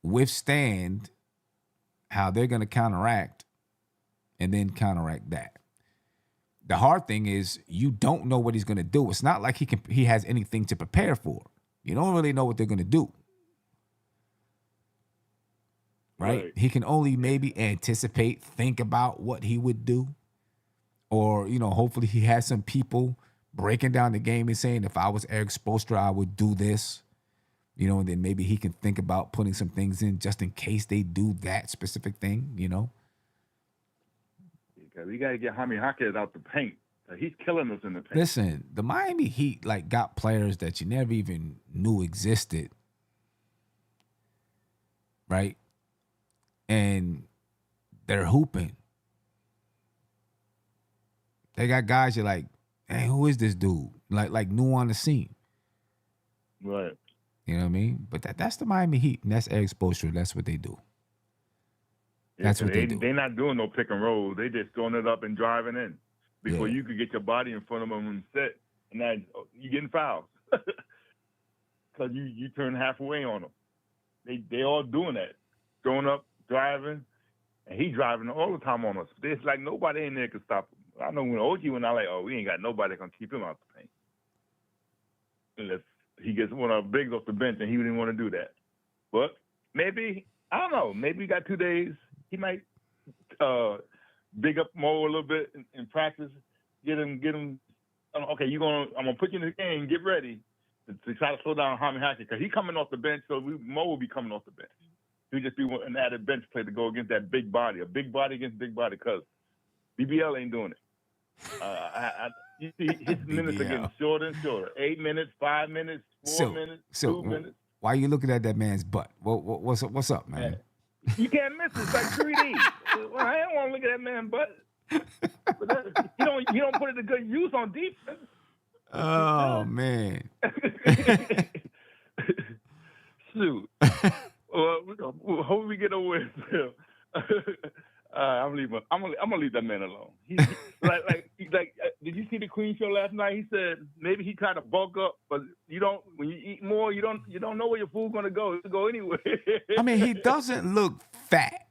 withstand how they're going to counteract and then counteract that. The hard thing is you don't know what he's going to do. It's not like he has anything to prepare for. You don't really know what they're going to do. Right? He can only maybe anticipate, think about what he would do. Or, hopefully he has some people breaking down the game and saying, if I was Eric Spoelstra, I would do this. And then maybe he can think about putting some things in just in case they do that specific thing, We got to get Jaime Jaquez out the paint. He's killing us in the paint. Listen, the Miami Heat, got players that you never even knew existed, right? And they're hooping. They got guys you're like, hey, who is this dude? Like new on the scene. Right. You know what I mean? But that's the Miami Heat, and that's Eric Spoelstra. That's what they do. That's what they do. They're not doing no pick and roll. They just throwing it up and driving in before you could get your body in front of them and set. And now you're getting fouled because you turn halfway on them. They all doing that, throwing up, driving, And he driving all the time on us. It's like nobody in there can stop him. I know when OG went out, like, oh, we ain't got nobody that can keep him out the paint. Unless he gets one of the bigs off the bench, and he didn't want to do that. But maybe, I don't know, maybe he got 2 days. He might big up Mo a little bit in practice, get him. Okay, I'm gonna put you in the game. Get ready to try to slow down Jaime Jackson because he's coming off the bench. So Mo will be coming off the bench. He'll just be an added bench play to go against that big body, a big body against big body. Because BBL ain't doing it. You see his minutes are getting shorter and shorter. 8 minutes, 5 minutes, 4 minutes, 2 minutes. Why are you looking at that man's butt? What's up, man? You can't miss it. It's like 3D. Well, I don't want to look at that man's butt. But you don't put it to good use on defense. Oh man. Shoot. Well, hope we get away with him. I'm gonna leave that man alone. Did you see the Queen show last night? He said maybe he tried to bulk up, but when you eat more, you don't know where your food's gonna go. It'll go anywhere. I mean, he doesn't look fat.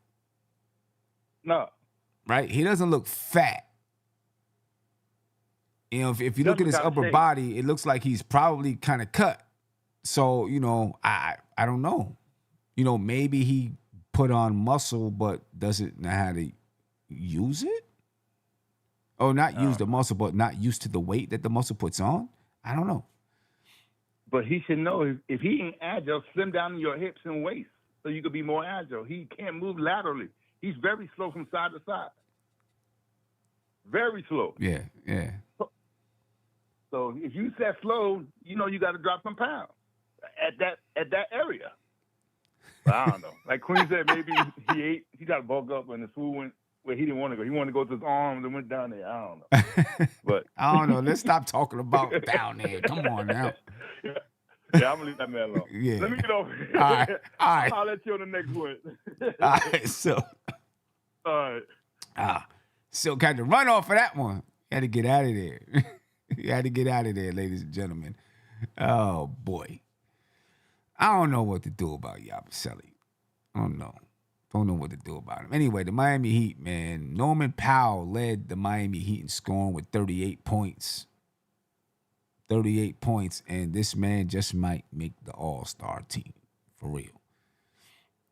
No. Right? He doesn't look fat. You know, if you look at his upper body, it looks like he's probably kind of cut. So, I don't know. Maybe he put on muscle, but doesn't know how to use it? Or not use the muscle, but not used to the weight that the muscle puts on? I don't know. But he should know if he ain't agile, slim down your hips and waist so you could be more agile. He can't move laterally. He's very slow from side to side. Very slow. Yeah. So if you set slow, you got to drop some pounds at that area. But I don't know. Like Queen said, maybe he got to bulk up and the food went where he didn't want to go. He wanted to go to his arms and went down there. I don't know. But I don't know. Let's stop talking about down there. Come on now. Yeah, I'm gonna leave that man alone. Yeah. Let me get over here. All right. I'll let you on the next one. All right. So. All right. So kind of run off of that one. You had to get out of there. You had to get out of there, ladies and gentlemen. Oh boy. I don't know what to do about Yabusele. I don't know. Don't know what to do about him. Anyway, the Miami Heat, man. Norman Powell led the Miami Heat in scoring with 38 points. 38 points, and this man just might make the All-Star team, for real.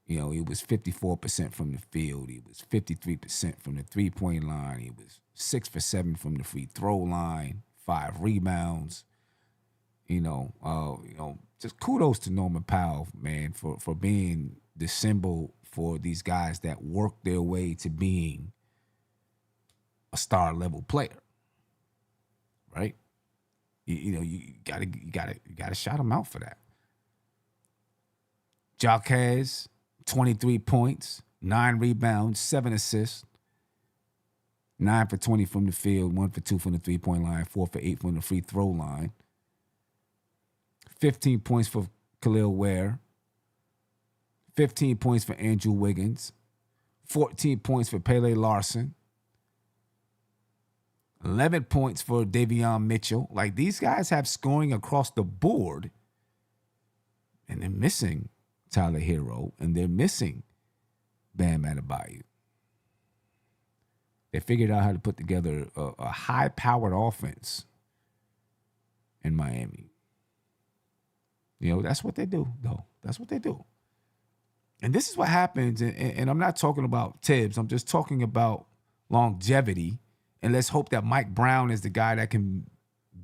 He was 54% from the field. He was 53% from the three-point line. He was 6 for 7 from the free throw line, 5 rebounds. Just kudos to Norman Powell, man, for being the symbol for these guys that work their way to being a star-level player, right? You gotta shout him out for that. Jaquez, 23 points, 9 rebounds, 7 assists, 9 for 20 from the field, 1 for 2 from the three-point line, 4 for 8 from the free throw line. 15 points for Khalil Ware, 15 points for Andrew Wiggins, 14 points for Pele Larson, 11 points for Davion Mitchell. Like, these guys have scoring across the board, and they're missing Tyler Hero, and they're missing Bam Adebayo. They figured out how to put together a high-powered offense in Miami. That's what they do, though. That's what they do. And this is what happens, and I'm not talking about Tibbs. I'm just talking about longevity. And let's hope that Mike Brown is the guy that can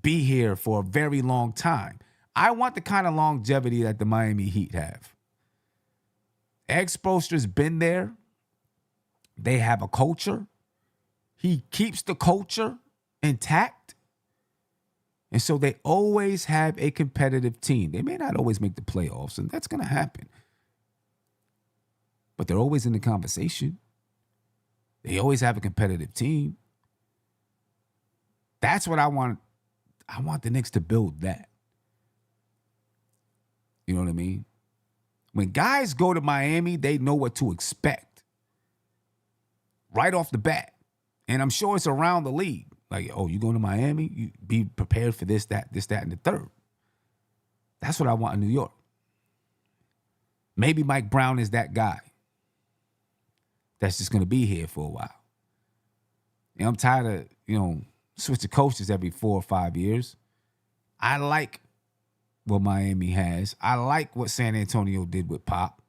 be here for a very long time. I want the kind of longevity that the Miami Heat have. Egg Spoelstra's been there. They have a culture. He keeps the culture intact. And so they always have a competitive team. They may not always make the playoffs, and that's going to happen. But they're always in the conversation. They always have a competitive team. That's what I want. I want the Knicks to build that. You know what I mean? When guys go to Miami, they know what to expect right off the bat. And I'm sure it's around the league. Like, oh, you going to Miami? You be prepared for this, that, and the third. That's what I want in New York. Maybe Mike Brown is that guy that's just going to be here for a while. And I'm tired of, switching coaches every 4 or 5 years. I like what Miami has. I like what San Antonio did with Pop.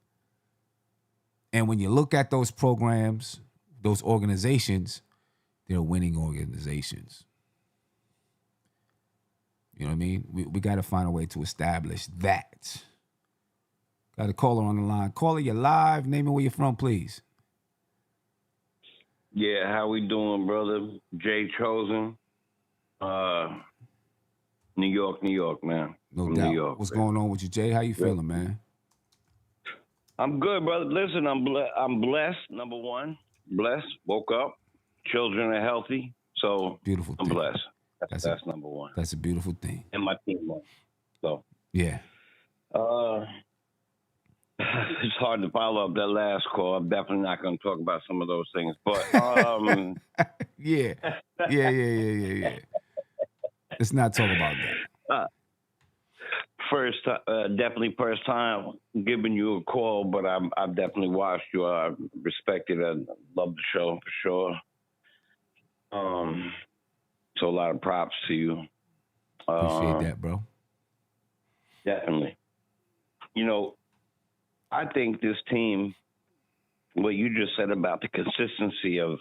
And when you look at those programs, those organizations, they're winning organizations. You know what I mean? We got to find a way to establish that. Got a caller on the line. Caller, you're live. Name and where you're from, please. Yeah, how we doing, brother? Jay Chosen. New York, man. No From doubt. New York. What's going on with you, Jay? How you feeling, man? I'm good, brother. Listen, I'm blessed, number one. Blessed. Woke up. Children are healthy. So Beautiful I'm thing. blessed. That's number one. That's a beautiful thing. And my team won. So Yeah. it's hard to follow up that last call. I'm definitely not going to talk about some of those things. But Yeah. Let's not talk about that. Definitely first time giving you a call, but I've definitely watched you. I respect it. I love the show for sure. So a lot of props to you. Appreciate that, bro. Definitely. I think this team, what you just said about the consistency of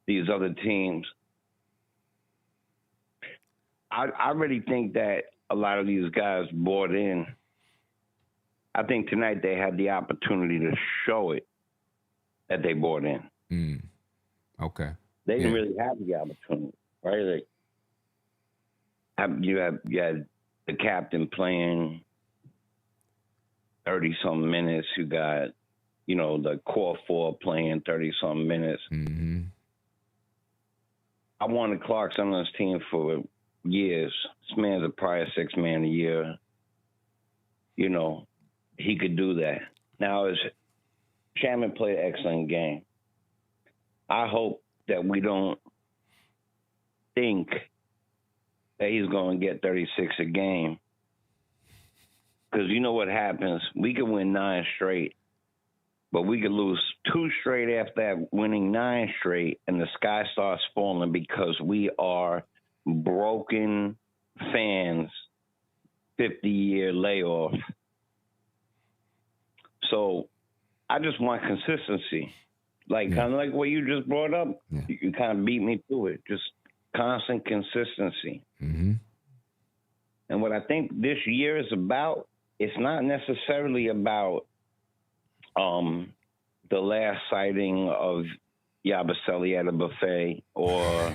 these other teams, I really think that a lot of these guys bought in. I think tonight they had the opportunity to show it that they bought in. Okay. They didn't really have the opportunity, right? You had the captain playing 30-some minutes. You got, the core four playing 30-some minutes. Mm-hmm. I wanted Clarkson on this team for years. This man's a prior 6 man a year. He could do that. Now, as Shamet played an excellent game, I hope that we don't think that he's going to get 36 a game. Because you know what happens? We could win 9 straight, but we could lose 2 straight after that, winning 9 straight, and the sky starts falling because we are broken fans, 50-year layoff. So I just want consistency. Kind of like what you just brought up. Yeah. You kind of beat me to it. Just constant consistency. Mm-hmm. And what I think this year is about, it's not necessarily about the last sighting of Yabusele at a buffet or,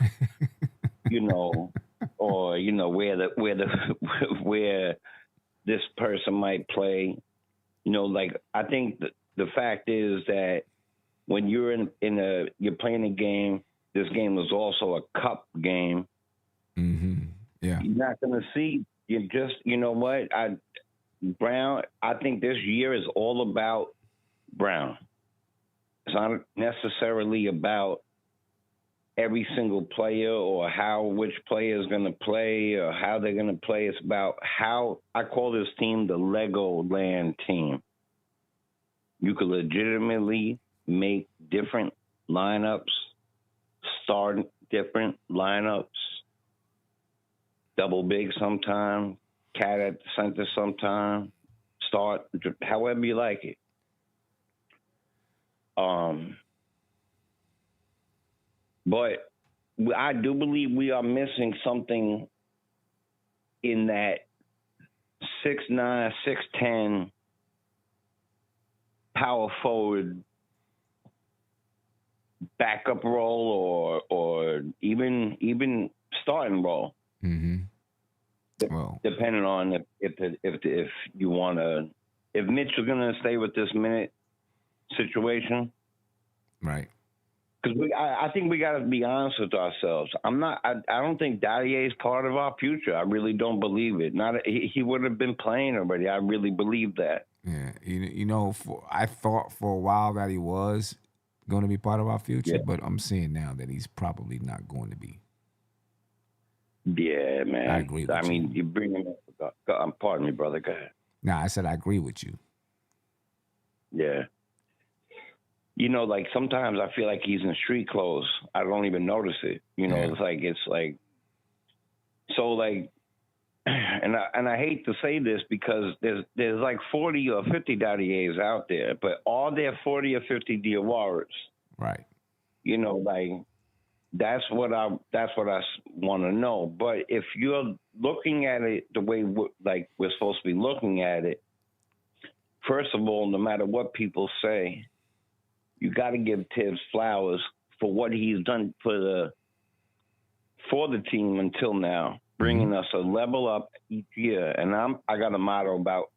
where this person might play. I think the fact is that when you're you're playing a game, this game is also a cup game. Mm-hmm. Yeah. You're not going to see, Brown, I think this year is all about Brown. It's not necessarily about every single player or which player is going to play or how they're going to play. It's about how I call this team the Legoland team. You could legitimately make different lineups, start different lineups, double big sometime, cat at the center sometime, start however you like it. But I do believe we are missing something in that 6'9", 6'10" power forward backup role or even starting role. Mm-hmm. Depending on if you want to, if Mitch is going to stay with this minute situation, right? Because I think we got to be honest with ourselves. I don't think Dadier is part of our future. I really don't believe it. He would have been playing already. I really believe that. Yeah, I thought for a while that he was going to be part of our future, but I'm seeing now that he's probably not going to be. Yeah, man. I agree with you. You bring him up. Pardon me, brother. Go ahead. Nah, I said I agree with you. Yeah. like sometimes I feel like he's in street clothes. I don't even notice it. Yeah. It's like so like, and I hate to say this because there's like 40 or 50 Daddies out there, but are there 40 or 50 Diawaras? Right. Like that's what I want to know. But if you're looking at it the way like we're supposed to be looking at it, first of all, no matter what people say, you got to give Tibbs flowers for what he's done for the team until now, bringing us a level up each year. And I got a motto about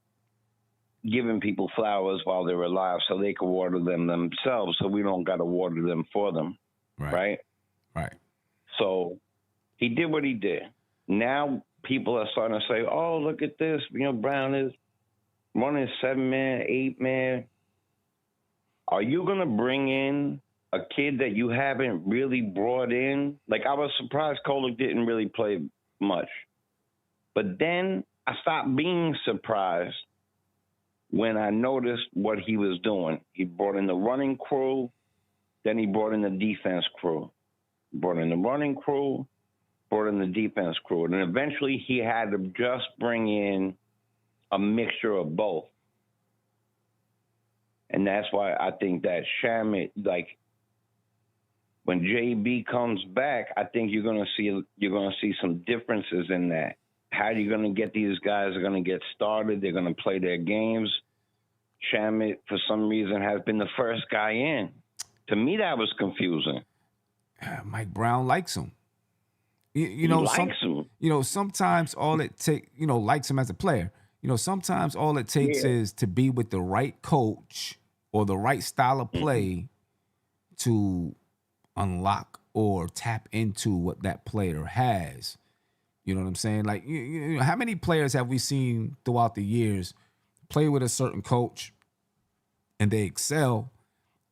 giving people flowers while they're alive so they can water them themselves, so we don't got to water them for them, right? Right. So he did what he did. Now people are starting to say, oh, look at this. Brown is running 7-man, 8-man. Are you going to bring in a kid that you haven't really brought in? Like, I was surprised Kolek didn't really play much. But then I stopped being surprised when I noticed what he was doing. He brought in the running crew, then he brought in the defense crew. Brought in the running crew, brought in the defense crew. And eventually he had to just bring in a mixture of both. And that's why I think that Shamet, like when JB comes back, I think you're gonna see some differences in that. How are you gonna get these guys are gonna get started? They're gonna play their games. Shamet, for some reason, has been the first guy in. To me, that was confusing. Mike Brown likes him. He likes him. Sometimes all it takes, likes him as a player. Sometimes all it takes is to be with the right coach or the right style of play to unlock or tap into what that player has. You know what I'm saying? Like, how many players have we seen throughout the years play with a certain coach and they excel,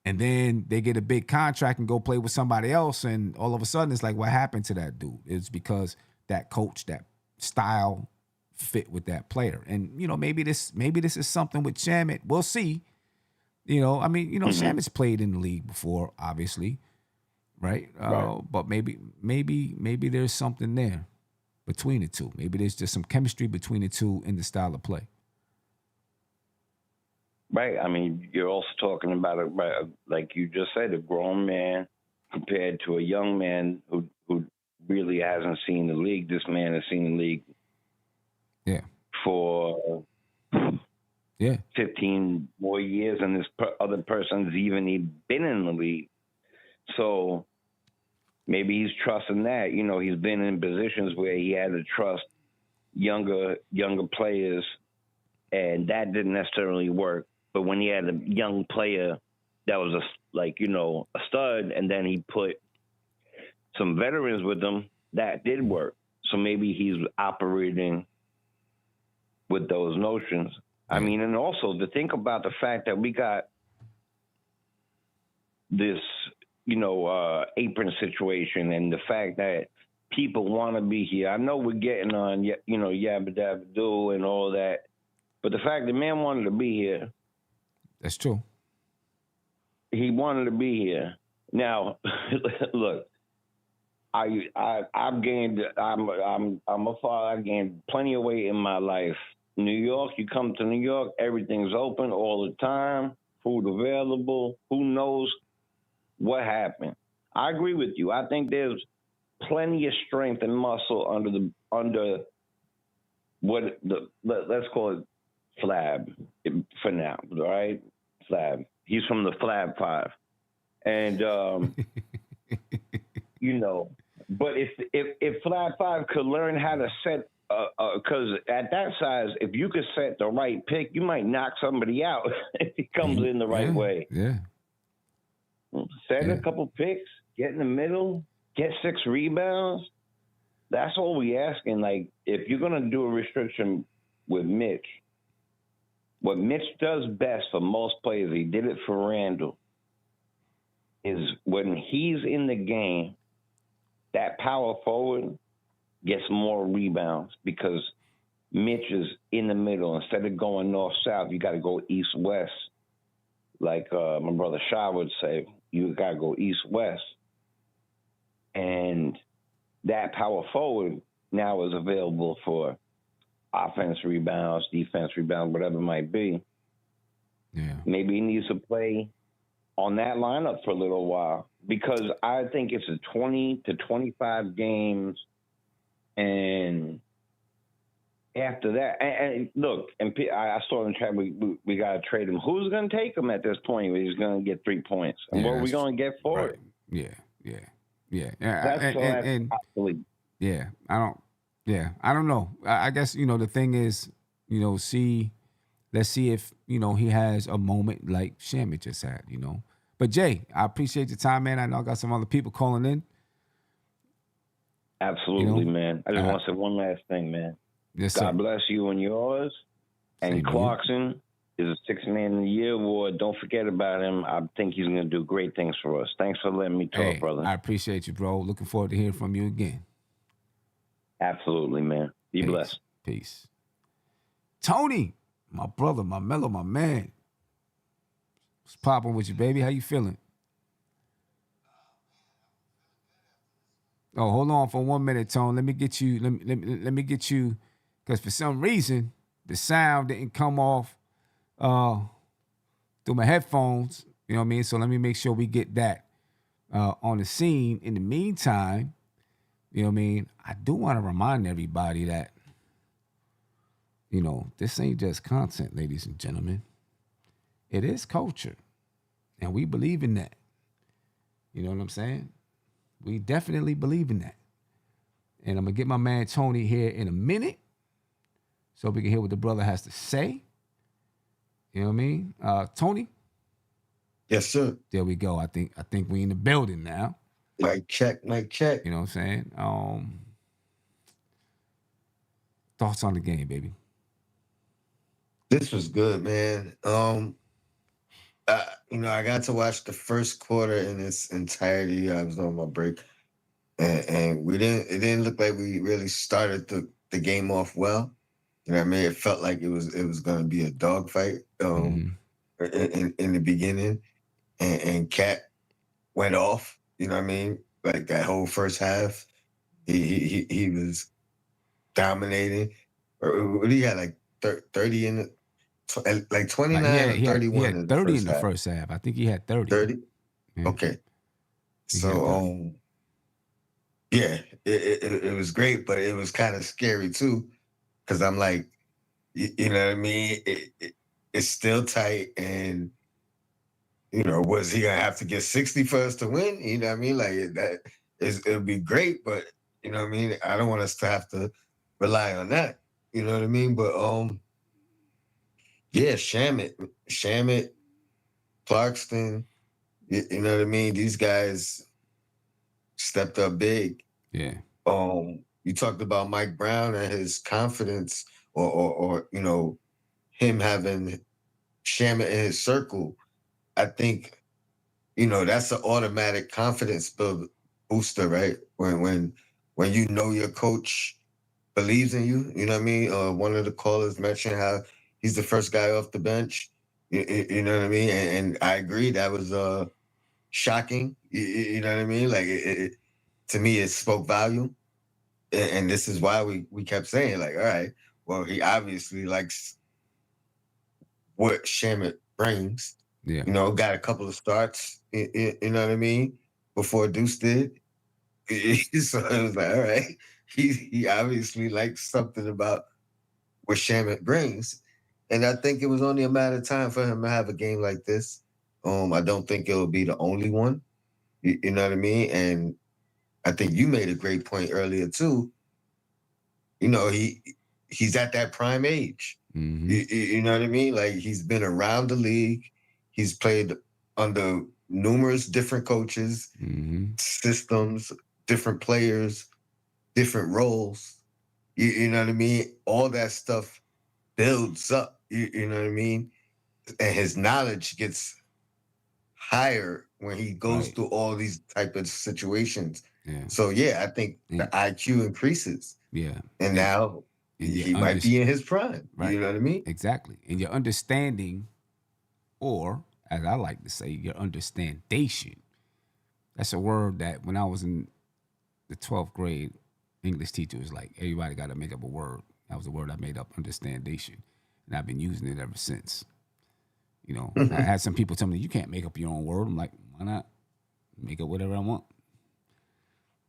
and then they get a big contract and go play with somebody else, and all of a sudden it's like, what happened to that dude? It's because that coach, that style fit with that player. And maybe this is something with Shamet. We'll see. Shamet's played in the league before, obviously, right? But maybe there's something there between the two. Maybe there's just some chemistry between the two in the style of play. Right. I mean, you're also talking about it, right, like you just said, a grown man compared to a young man who really hasn't seen the league. This man has seen the league for 15 more years, and this other person's even been in the league. So maybe he's trusting that. He's been in positions where he had to trust younger players, and that didn't necessarily work. But when he had a young player that was a stud, and then he put some veterans with him, that did work. So maybe he's operating with those notions. I mean, and also to think about the fact that we got this, apron situation, and the fact that people want to be here. I know we're getting on, yabba dabba do and all that, but the fact that man wanted to be here. That's true. He wanted to be here. Now, look, I've gained. I'm a father. I gained plenty of weight in my life. New York, you come to New York, everything's open all the time, food available. Who knows what happened? I agree with you. I think there's plenty of strength and muscle under what let's call it Flab for now, right? Flab. He's from the Flab Five, and But if Flab Five could learn how to set, because at that size, if you could set the right pick, you might knock somebody out if he comes in the right way. Yeah. Set a couple picks, get in the middle, get 6 rebounds. That's all we asking. Like, if you're gonna do a restriction with Mitch, what Mitch does best for most players, he did it for Randall, is when he's in the game, that power forward gets more rebounds because Mitch is in the middle. Instead of going north-south, you got to go east-west. like my brother Shaw would say, you got to go east-west. And that power forward now is available for offense rebounds, defense rebounds, whatever it might be. Yeah. Maybe he needs to play on that lineup for a little while, because I think it's a 20 to 25 games, and after that, and look, and I saw in the chat, we got to trade him. Who's going to take him at this point where he's going to get 3 points? And what are we going to get for right. it? Yeah. That's absolutely. Yeah, I don't know. I guess, the thing is, let's see if, he has a moment like Shamet just had, But Jay, I appreciate your time, man. I know I got some other people calling in. Absolutely, man. I just want to say one last thing, man. Yes, God sir. bless you and yours. And Same to you. Clarkson is a Sixth Man of the Year award. Don't forget about him. I think he's going to do great things for us. Thanks for letting me talk, brother. I appreciate you, bro. Looking forward to hearing from you again. Absolutely, man. Be blessed. Peace. Tony, my brother, my mellow, my man. What's popping with you, baby? How you feeling? Oh, hold on for 1 minute, Tone. Let me get you. Let me get you, because for some reason the sound didn't come off through my headphones. You know what I mean? So let me make sure we get that on the scene. In the meantime, you know what I mean? I do want to remind everybody that, this ain't just content, ladies and gentlemen. It is culture. And we believe in that. You know what I'm saying? We definitely believe in that. And I'm going to get my man Tony here in a minute so we can hear what the brother has to say. You know what I mean? Tony? Yes, sir. There we go. I think we in the building now. Mic check. You know what I'm saying? Thoughts on the game, baby? This was good, man. I got to watch the first quarter in its entirety. I was on my break, and it didn't look like we really started the game off well. You know what I mean? It felt like it was going to be a dogfight in the beginning, and Cat went off. You know what I mean? Like that whole first half, he was dominating. Or he had like 30 in the. Like 29 or 31 he had in 30 the in the first half. I think he had 30. 30? Yeah. Okay. So, it was great, but it was kind of scary too, because I'm like, you know what I mean? It's still tight, and, was he going to have to get 60 for us to win? You know what I mean? Like, it would be great, but, you know what I mean? I don't want us to have to rely on that. You know what I mean? But, yeah, Shamet, Clarkston, you know what I mean? These guys stepped up big. Yeah. You talked about Mike Brown and his confidence, or him having Shamet in his circle. I think, that's an automatic confidence booster, right? When your coach believes in you, you know what I mean? One of the callers mentioned how he's the first guy off the bench. You know what I mean? And I agree, that was shocking. You know what I mean? Like, to me, it spoke volume. And this is why we kept saying, like, all right, well, he obviously likes what Shamet brings. Yeah. Got a couple of starts, you know what I mean, before Deuce did. So it was like, all right, he obviously likes something about what Shamet brings. And I think it was only a matter of time for him to have a game like this. I don't think it'll be the only one. You know what I mean? And I think you made a great point earlier too. He's at that prime age. Mm-hmm. You know what I mean? Like, he's been around the league. He's played under numerous different coaches, systems, different players, different roles. You know what I mean? All that stuff builds up. You know what I mean? And his knowledge gets higher when he goes through all these type of situations. Yeah. So I think the IQ increases. Yeah. And now he might be in his prime. Right. You know what I mean? Exactly. And your understanding, or as I like to say, your understandation. That's a word that when I was in the 12th grade, English teacher was like, everybody got to make up a word. That was a word I made up, understandation. And I've been using it ever since. You know, I had some people tell me, you can't make up your own word. I'm like, why not? Make up whatever I want.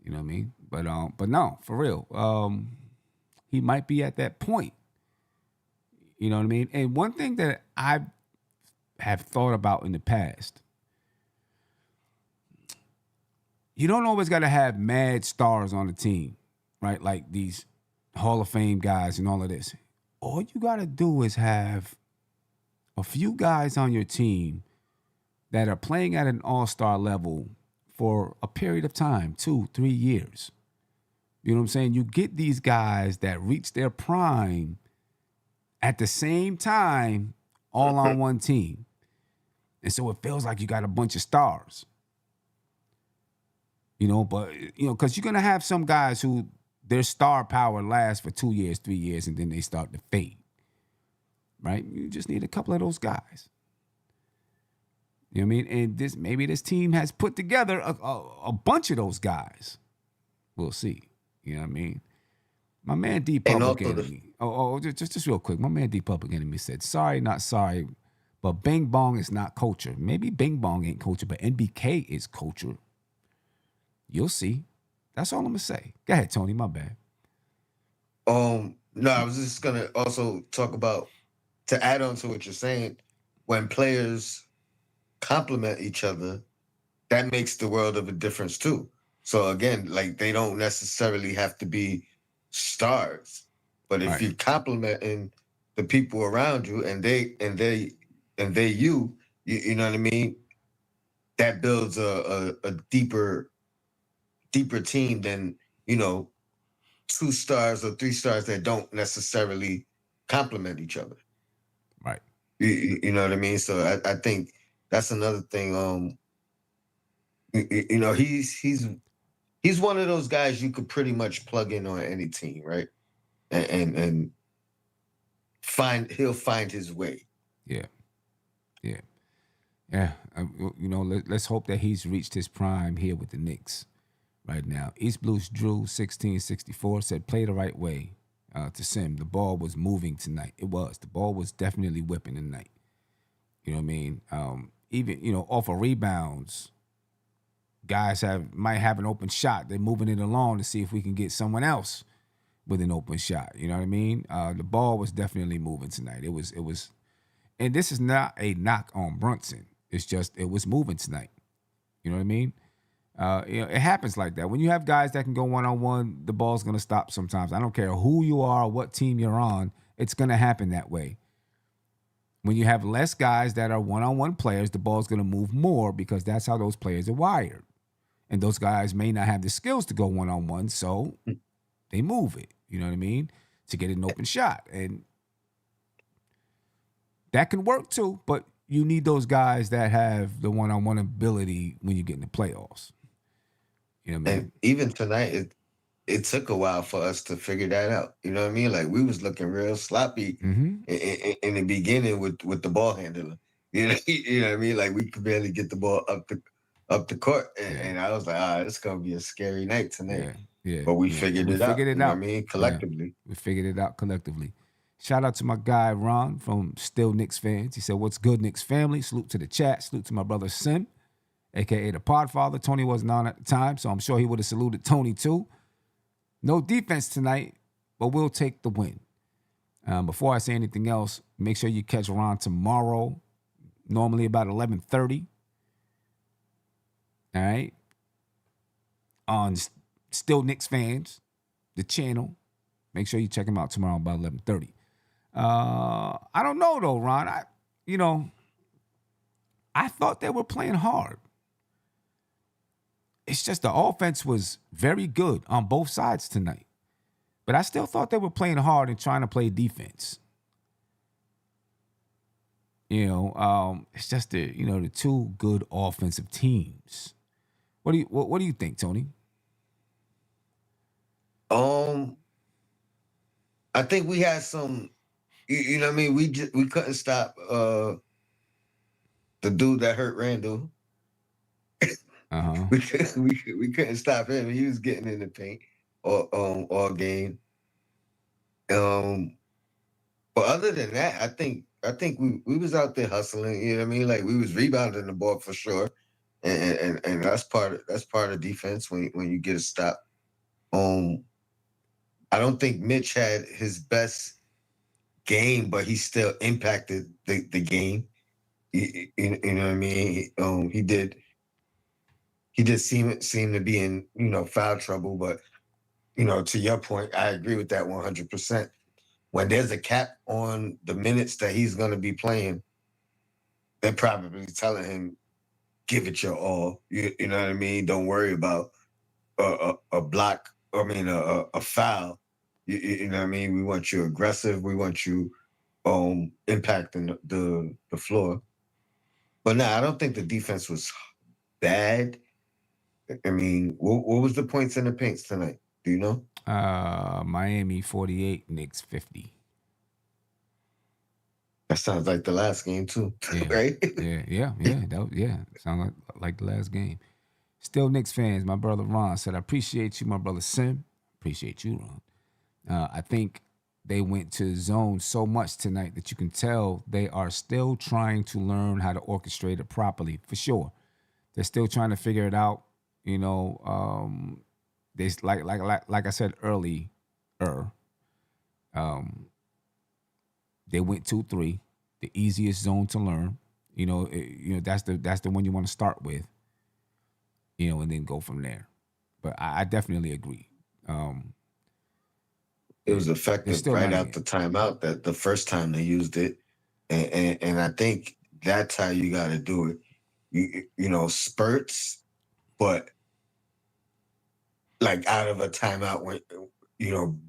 You know what I mean? But no, for real. He might be at that point. You know what I mean? And one thing that I have thought about in the past, you don't always got to have mad stars on the team, right? Like these Hall of Fame guys and all of this. All you got to do is have a few guys on your team that are playing at an all-star level for a period of time, 2-3 years. You know what I'm saying? You get these guys that reach their prime at the same time, all on one team. And so it feels like you got a bunch of stars. You know, but, you know, because you're going to have some guys who their star power lasts for 2 years, 3 years, and then they start to fade. Right? You just need a couple of those guys. You know what I mean? And maybe this team has put together a bunch of those guys. We'll see. You know what I mean? My man D Public Enemy. Just real quick. My man D Public Enemy said, sorry, not sorry, but Bing Bong is not culture. Maybe Bing Bong ain't culture, but NBK is culture. You'll see. That's all I'm going to say. Go ahead, Tony. My bad. No, I was just going to also talk about, to add on to what you're saying, when players complement each other, that makes the world of a difference too. So again, like they don't necessarily have to be stars, but if you're complimenting the people around you and they you know what I mean, that builds a deeper team than, you know, 2 stars or 3 stars that don't necessarily complement each other. Right. You know what I mean? So I think that's another thing. You know, he's one of those guys you could pretty much plug in on any team, right? And he'll find his way. Yeah. You know, let's hope that he's reached his prime here with the Knicks right now. East Blues Drew 1664 said, play the right way to Sim. The ball was moving tonight. It was. The ball was definitely whipping tonight. You know what I mean? Even, you know, off of rebounds, guys might have an open shot. They're moving it along to see if we can get someone else with an open shot. You know what I mean? The ball was definitely moving tonight. It was, and this is not a knock on Brunson. It's just it was moving tonight. You know what I mean? You know, it happens like that. When you have guys that can go one-on-one, the ball's going to stop sometimes. I don't care who you are, what team you're on. It's going to happen that way. When you have less guys that are one-on-one players, the ball's going to move more because that's how those players are wired. And those guys may not have the skills to go one-on-one, so they move it, you know what I mean, to get an open shot. And that can work too, but you need those guys that have the one-on-one ability when you get in the playoffs. You know what I mean? And even tonight, it took a while for us to figure that out. You know what I mean? Like we was looking real sloppy in the beginning with the ball handler. You know what I mean? Like we could barely get the ball up the court, and I was like, it's gonna be a scary night tonight. Yeah. But we figured it out. You know what I mean? Collectively. Yeah. We figured it out collectively. Shout out to my guy Ron from Still Knicks Fans. He said, what's good, Knicks family? Salute to the chat. Salute to my brother Sim, a.k.a. the Podfather. Tony wasn't on at the time, so I'm sure he would have saluted Tony too. No defense tonight, but we'll take the win. Before I say anything else, make sure you catch Ron tomorrow, normally about 11:30. All right? On Still Knicks Fans, the channel. Make sure you check him out tomorrow about 11:30. I don't know, though, Ron. I thought they were playing hard. It's just the offense was very good on both sides tonight. But I still thought they were playing hard and trying to play defense. You know, it's just the two good offensive teams. What do you think, Tony? I think we had some, you know what I mean? We couldn't stop the dude that hurt Randall. Uh-huh. We couldn't stop him. He was getting in the paint all game. But other than that, I think we was out there hustling. You know what I mean? Like we was rebounding the ball for sure, and that's part of defense when you get a stop. I don't think Mitch had his best game, but he still impacted the game. You know what I mean? He did seem to be in foul trouble, but to your point, I agree with that 100%. When there's a cap on the minutes that he's going to be playing, they're probably telling him, give it your all. You know what I mean? Don't worry about a block. I mean, a foul. You know what I mean? We want you aggressive. We want you impacting the floor. But no, I don't think the defense was bad. I mean, what was the points in the paints tonight? Do you know? Miami 48, Knicks 50. That sounds like the last game too, Yeah. right? Yeah. Sound like the last game. Still Knicks fans. My brother Ron said, I appreciate you, my brother Sim. Appreciate you, Ron. I think they went to zone so much tonight that you can tell they are still trying to learn how to orchestrate it properly, for sure. They're still trying to figure it out. They like I said earlier, they went 2-3, the easiest zone to learn. That's the one you want to start with. And then go from there. But I definitely agree. It was effective right out the timeout. That the first time they used it, and I think that's how you got to do it. Spurts, but like out of a timeout, when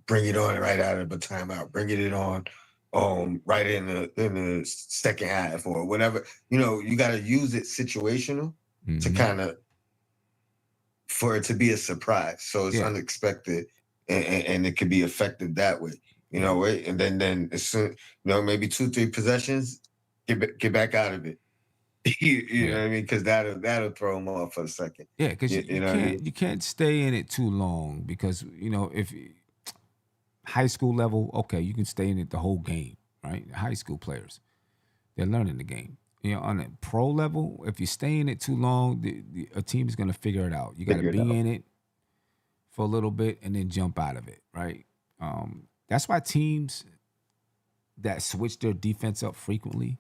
bring it on right out of a timeout, bring it on, right in the second half or whatever. You got to use it situational to kind of for it to be a surprise, so it's unexpected, and it could be effective that way. And then as soon, maybe 2-3 possessions, get back out of it. You know what I mean? Because that'll throw them off for a second. Yeah, because you can't stay in it too long, because if high school level, okay, you can stay in it the whole game, right? High school players, they're learning the game. On a pro level, if you stay in it too long, a team is going to figure it out. You got to be in it for a little bit and then jump out of it, right? That's why teams that switch their defense up frequently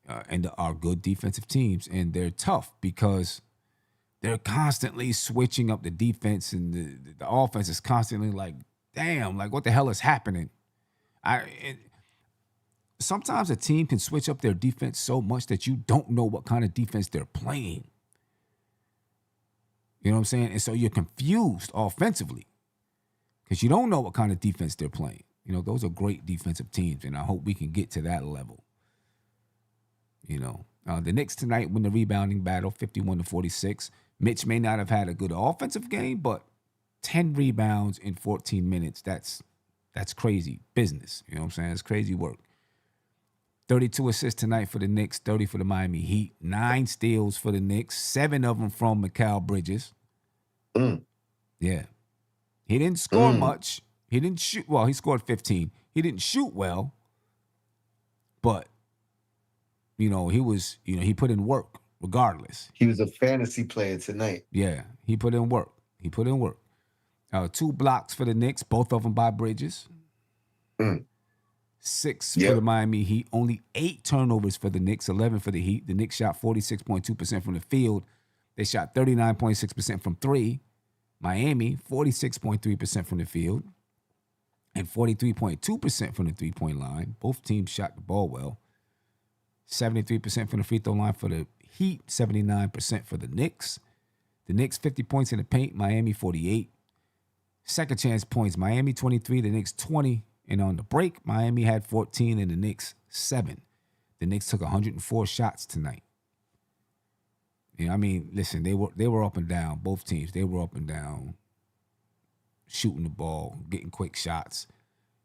and are good defensive teams, and they're tough because they're constantly switching up the defense, and the offense is constantly like, damn, like what the hell is happening? Sometimes a team can switch up their defense so much that you don't know what kind of defense they're playing. You know what I'm saying? And so you're confused offensively because you don't know what kind of defense they're playing. Those are great defensive teams, and I hope we can get to that level. The Knicks tonight win the rebounding battle, 51-46. Mitch may not have had a good offensive game, but 10 rebounds in 14 minutes, that's crazy business. You know what I'm saying? It's crazy work. 32 assists tonight for the Knicks, 30 for the Miami Heat, 9 steals for the Knicks, 7 of them from Mikal Bridges. Yeah. He didn't score much. He didn't shoot. Well, he scored 15. He didn't shoot well, but, he put in work regardless. He was a fantasy player tonight. Yeah, he put in work. 2 blocks for the Knicks, both of them by Bridges. 6 for the Miami Heat. Only 8 turnovers for the Knicks, 11 for the Heat. The Knicks shot 46.2% from the field. They shot 39.6% from 3. Miami, 46.3% from the field and 43.2% from the three-point line. Both teams shot the ball well. 73% from the free throw line for the Heat, 79% for the Knicks. The Knicks, 50 points in the paint. Miami, 48. Second chance points, Miami, 23. The Knicks, 20. And on the break, Miami had 14 and the Knicks 7. The Knicks took 104 shots tonight. Listen, they were up and down, both teams. They were up and down, shooting the ball, getting quick shots.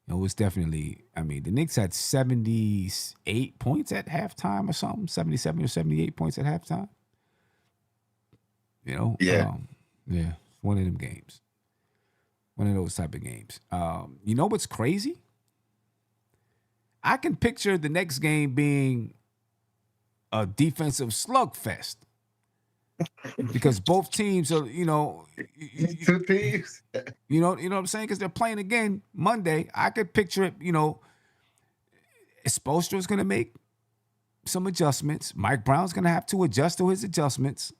It was definitely, I mean, the Knicks had 78 points at halftime or something, 77 or 78 points at halftime. Yeah. Yeah, one of them games. One of those type of games. You know what's crazy? I can picture the next game being a defensive slugfest because both teams are, Two teams. you know what I'm saying? Because they're playing again Monday. I could picture it. Spoelstra's going to make some adjustments. Mike Brown's going to have to adjust to his adjustments.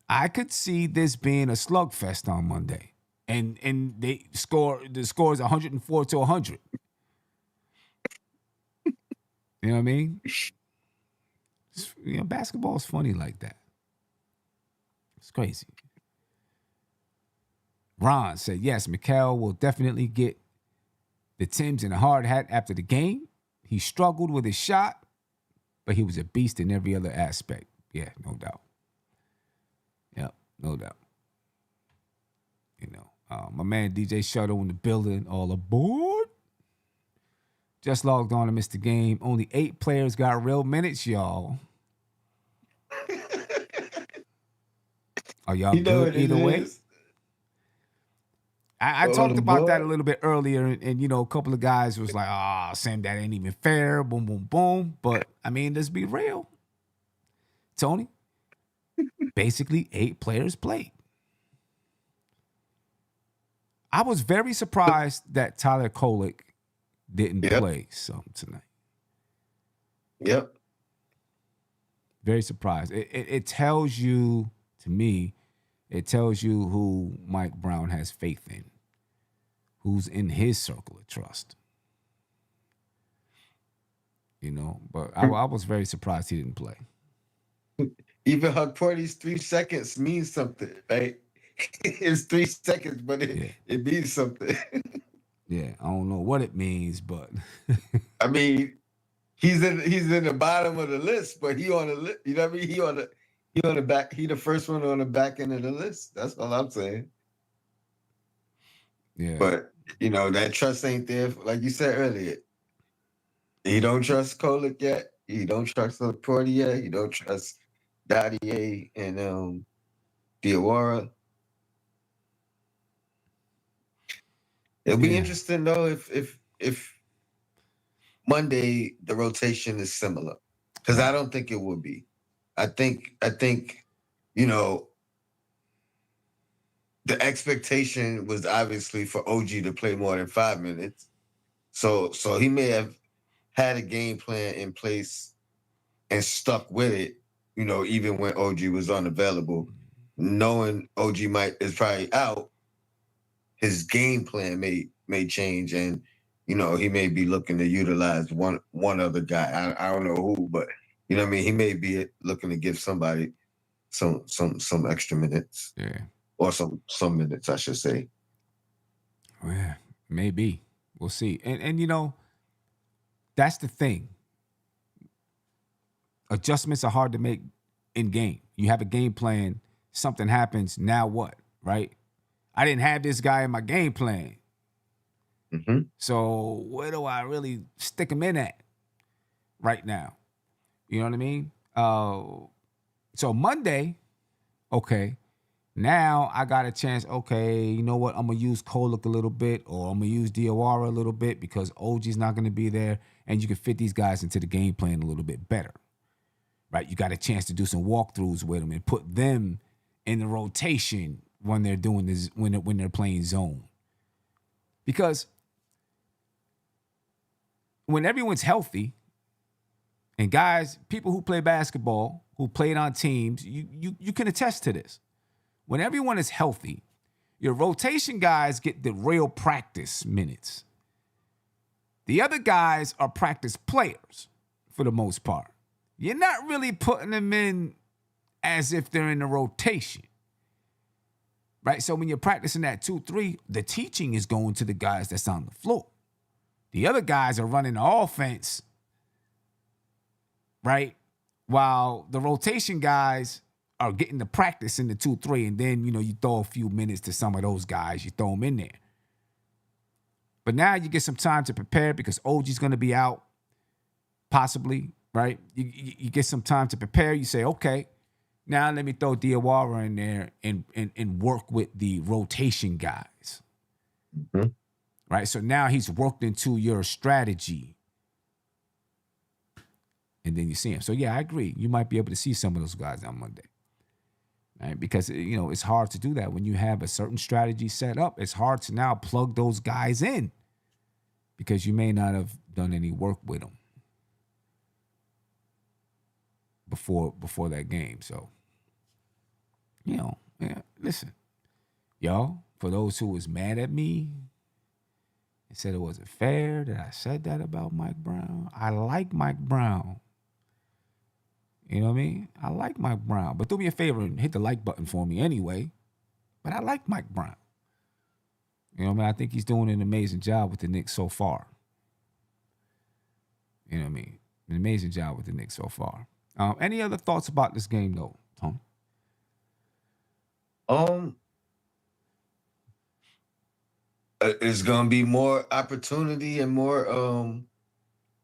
I could see this being a slugfest on Monday, and the score is 104-100. You know what I mean? Basketball is funny like that. It's crazy. Ron said, yes, Mikal will definitely get the Timbs and a hard hat after the game. He struggled with his shot, but he was a beast in every other aspect. Yeah, no doubt. Yep, no doubt. My man DJ Shuttle in the building, all aboard. Just logged on to miss the game. Only 8 players got real minutes, y'all. Are y'all good either way? I talked about that a little bit earlier, and a couple of guys was like, Sam, that ain't even fair, boom, boom, boom. But, I mean, let's be real. Tony, basically 8 players played. I was very surprised that Tyler Kolek didn't play some tonight. Yep. Very surprised. It tells you, to me, it tells you who Mike Brown has faith in, who's in his circle of trust. But I was very surprised he didn't play. Even Hugporty's 3 seconds means something, right? It's 3 seconds, but it means something. Yeah, I don't know what it means, but I mean, he's in the bottom of the list, but he on the list. You know what I mean? He on the back. He the first one on the back end of the list. That's all I'm saying. Yeah. But that trust ain't there. Like you said earlier, he don't trust Kolek yet. He don't trust Porter yet. He don't trust Dadier and Diawara. It'll be interesting though if Monday the rotation is similar, because I don't think it would be. I think the expectation was obviously for OG to play more than 5 minutes, so he may have had a game plan in place and stuck with it. Even when OG was unavailable, knowing OG is probably out. His game plan may change, and he may be looking to utilize one other guy. I don't know who, but you know what I mean. He may be looking to give somebody some extra minutes, or some minutes, I should say. Yeah, maybe we'll see. And that's the thing. Adjustments are hard to make in game. You have a game plan. Something happens. Now what? Right? I didn't have this guy in my game plan. Mm-hmm. So where do I really stick him in at right now? You know what I mean? So Monday, okay, now I got a chance, okay, you know what? I'm going to use Kolek a little bit, or I'm going to use Diawara a little bit because OG's not going to be there, and you can fit these guys into the game plan a little bit better, right? You got a chance to do some walkthroughs with them and put them in the rotation when they're doing this, when they're playing zone. Because when everyone's healthy, and guys, people who play basketball, who played on teams, you can attest to this. When everyone is healthy, your rotation guys get the real practice minutes. The other guys are practice players for the most part. You're not really putting them in as if they're in the rotation. Right? So when you're practicing that 2-3, the teaching is going to the guys that's on the floor. The other guys are running the offense, right? While the rotation guys are getting the practice in the 2-3, and then, you throw a few minutes to some of those guys. You throw them in there. But now you get some time to prepare because OG's going to be out, possibly, right? You get some time to prepare. You say, okay, now let me throw Diawara in there and work with the rotation guys, right? So now he's worked into your strategy. And then you see him. So, yeah, I agree. You might be able to see some of those guys on Monday. Right? Because, it's hard to do that. When you have a certain strategy set up, it's hard to now plug those guys in because you may not have done any work with them before that game. So, listen, y'all, for those who was mad at me and said it wasn't fair that I said that about Mike Brown, I like Mike Brown. You know what I mean? I like Mike Brown. But do me a favor and hit the like button for me anyway. But I like Mike Brown. You know what I mean? I think he's doing an amazing job with the Knicks so far. You know what I mean? An amazing job with the Knicks so far. Any other thoughts about this game, though, Tony? It's gonna be more opportunity and more.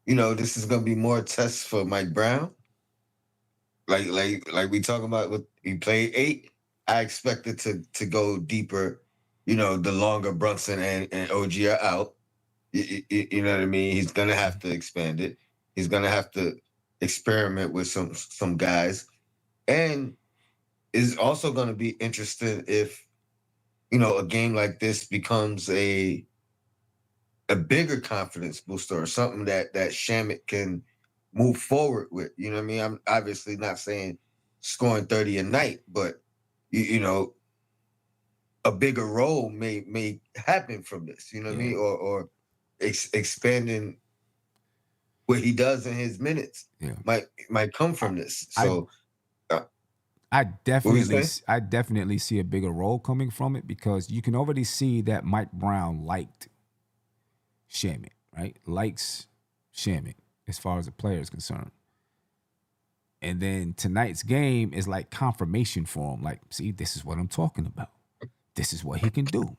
This is gonna be more tests for Mike Brown. Like we talking about. He played 8. I expected to go deeper. The longer Brunson and OG are out. You know what I mean? He's gonna have to expand it. He's gonna have to experiment with some guys, and is also gonna be interested if a game like this becomes a bigger confidence booster or something that Shamet can move forward with. You know what I mean? I'm obviously not saying scoring 30 a night, but a bigger role may happen from this. You know what I mean? Or expanding what he does in his minutes might come from this. So I definitely see a bigger role coming from it because you can already see that Mike Brown liked Shamet, right? Likes Shamet as far as the player is concerned. And then tonight's game is like confirmation for him. Like, see, this is what I'm talking about. This is what he can do.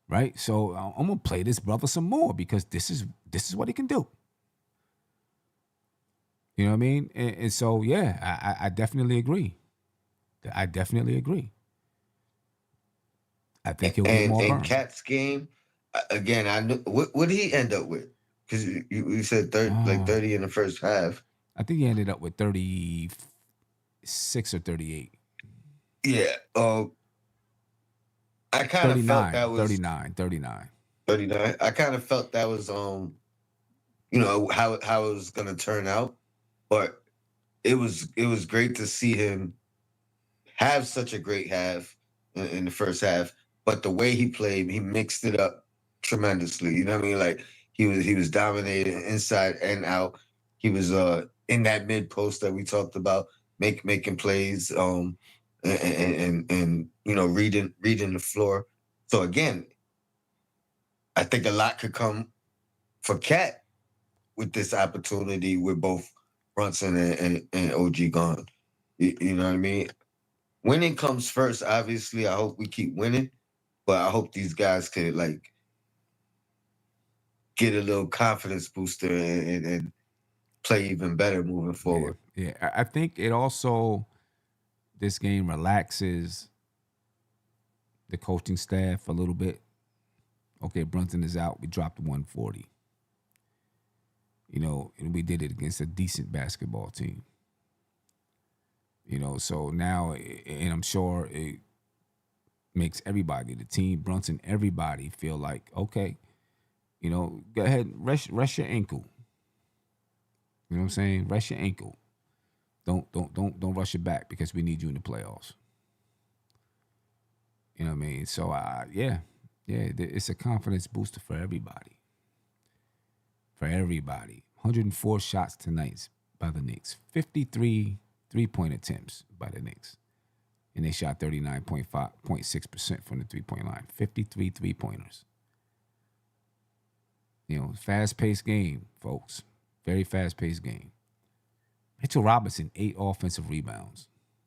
Right? So I'm going to play this brother some more because this is what he can do. You know what I mean? And so, yeah, I definitely agree. I think he'll get more burn. And Cat's game, again, I knew what did he end up with? Because you said 30 in the first half. I think he ended up with 36 or 38. Yeah. I kind of felt that was 39. 39. I kind of felt that was how it was gonna turn out. But it was great to see him have such a great half in the first half. But the way he played, he mixed it up tremendously. You know what I mean? Like he was dominating inside and out. He was in that mid post that we talked about, making plays, and reading the floor. So again, I think a lot could come for Cat with this opportunity with both Brunson and OG gone. You know what I mean? Winning comes first. Obviously, I hope we keep winning, but I hope these guys could get a little confidence booster and play even better moving forward. Yeah. I think it also, this game relaxes the coaching staff a little bit. Okay, Brunson is out. We dropped 140. And we did it against a decent basketball team. So now, and I'm sure it makes everybody, the team, Brunson, everybody feel like, okay, go ahead, rest your ankle. You know what I'm saying? Rest your ankle. Don't rush it back because we need you in the playoffs. You know what I mean? So it's a confidence booster for everybody. 104 shots tonight by the Knicks. 53 3-point attempts by the Knicks. And they shot 39.6% from the 3-point line. 53 3-pointers. Fast-paced game, folks. Very fast-paced game. Mitchell Robinson, 8 offensive rebounds.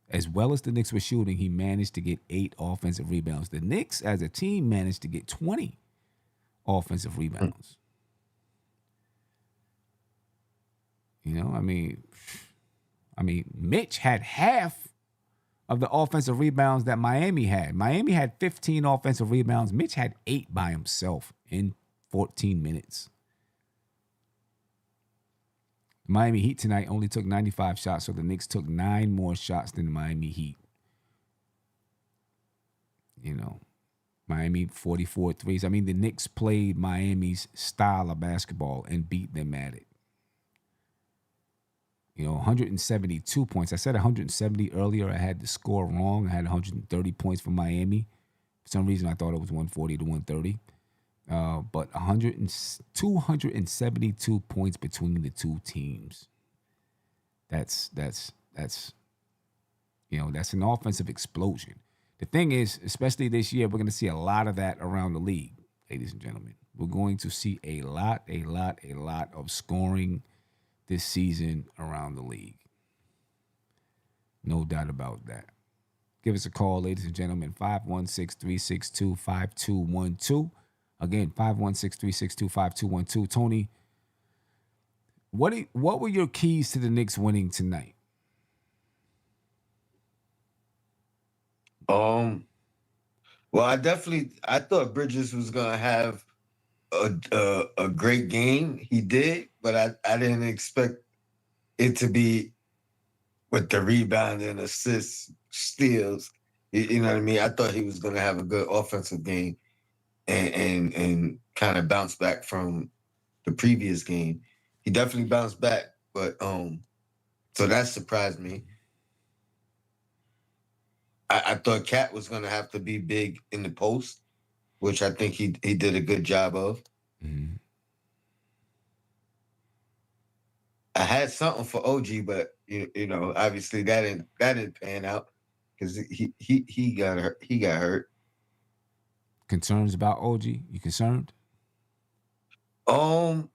As well as the Knicks were shooting, he managed to get 8 offensive rebounds. The Knicks, as a team, managed to get 20 offensive rebounds. You know, I mean, Mitch had half of the offensive rebounds that Miami had. Miami had 15 offensive rebounds. Mitch had 8 by himself in 14 minutes. Miami Heat tonight only took 95 shots, so the Knicks took 9 more shots than the Miami Heat. You know, Miami 44 threes. I mean, the Knicks played Miami's style of basketball and beat them at it. You know, 172 points. I said 170 earlier. I had the score wrong. I had 130 points for Miami. For some reason, I thought it was 140 to 130. But 272 points between the two teams. That's you know, that's an offensive explosion. The thing is, especially this year, we're going to see a lot of that around the league, ladies and gentlemen. We're going to see a lot of scoring this season around the league. No doubt about that. Give us a call, ladies and gentlemen, 516-362-5212. Again, 516-362-5212. Tony, what were your keys to the Knicks winning tonight? Well, I thought Bridges was gonna have a great game. He did, but I didn't expect it to be with the rebound and assists, steals. You know what I mean? I thought he was gonna have a good offensive game and kind of bounce back from the previous game. He definitely bounced back, but so that surprised me. I thought Cat was going to have to be big in the post, which I think he did a good job of. Mm-hmm. I had something for OG, but you know, obviously that didn't pan out because he got hurt. He got hurt. Concerns about OG? You concerned? I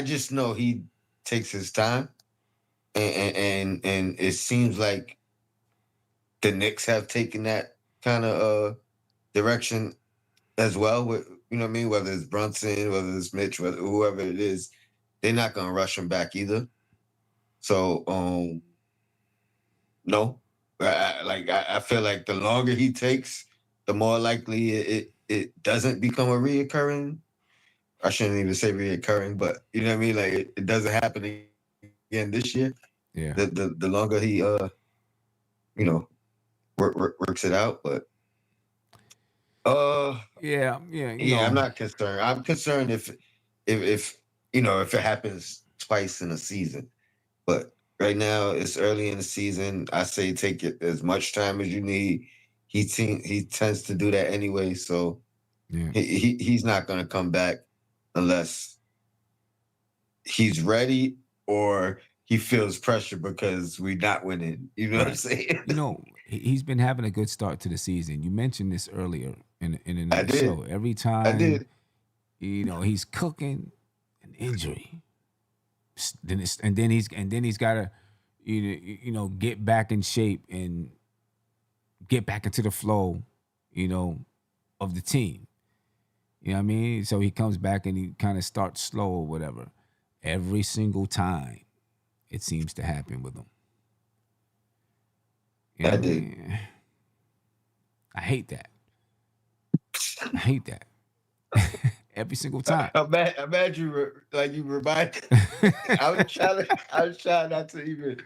just know he takes his time, and it seems like the Knicks have taken that kind of direction as well. With, you know what I mean? Whether it's Brunson, whether it's Mitch, whoever it is, they're not gonna rush him back either. So no, I feel like the longer he takes, the more likely it doesn't become a reoccurring. I shouldn't even say reoccurring, but you know what I mean. Like it doesn't happen again this year. Yeah. The longer he you know works it out, but yeah. I'm not concerned. I'm concerned if you know if it happens twice in a season. But right now it's early in the season. I say take it as much time as you need. He tends to do that anyway, so Yeah. he's not going to come back unless he's ready or he feels pressure because we're not winning. You know what I'm saying? You know, he's been having a good start to the season. You mentioned this earlier in another show. Every time I did. You know, he's cooking an injury. And then he's got to you know get back in shape and get back into the flow, you know, of the team. You know what I mean? So he comes back and he kind of starts slow or whatever. Every single time it seems to happen with him. You know I what did. mean? I hate that. Every single time. I'm mad you remind. I was trying not to even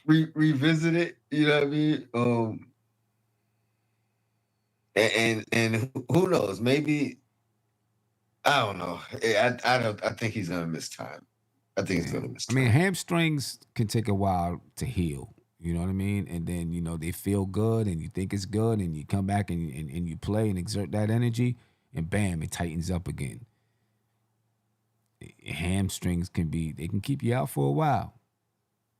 revisit it. You know what I mean? And who knows? Maybe I don't know. I think he's gonna miss time. I think he's gonna miss I time. mean, hamstrings can take a while to heal. You know what I mean? And then, you know, they feel good and you think it's good and you come back and you play and exert that energy and bam, it tightens up again. Hamstrings can keep you out for a while.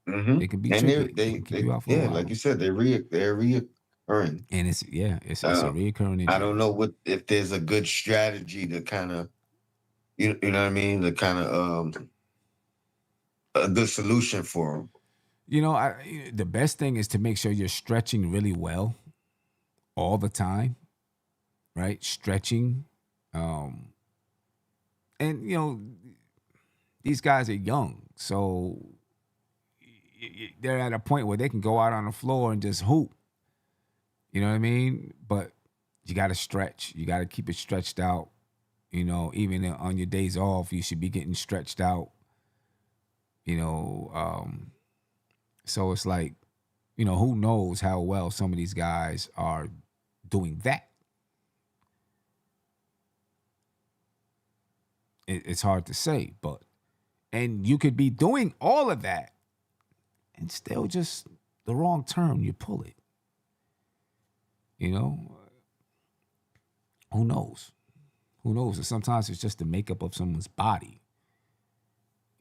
Mm-hmm. They can be and tricky. They can keep you out for a while. like you said, they're reoccurring. And it's a reoccurring injury. I don't know if there's a good strategy to kind of, you know what I mean, to kind of a good solution for them. You know, the best thing is to make sure you're stretching really well all the time. right? Stretching. And, these guys are young. So they're at a point where they can go out on the floor and just hoop. You know what I mean? But you got to stretch. You got to keep it stretched out. Even on your days off, you should be getting stretched out. So it's like, who knows how well some of these guys are doing that. It's hard to say, and you could be doing all of that and still just the wrong turn, you pull it. Who knows? Who knows? And sometimes it's just the makeup of someone's body,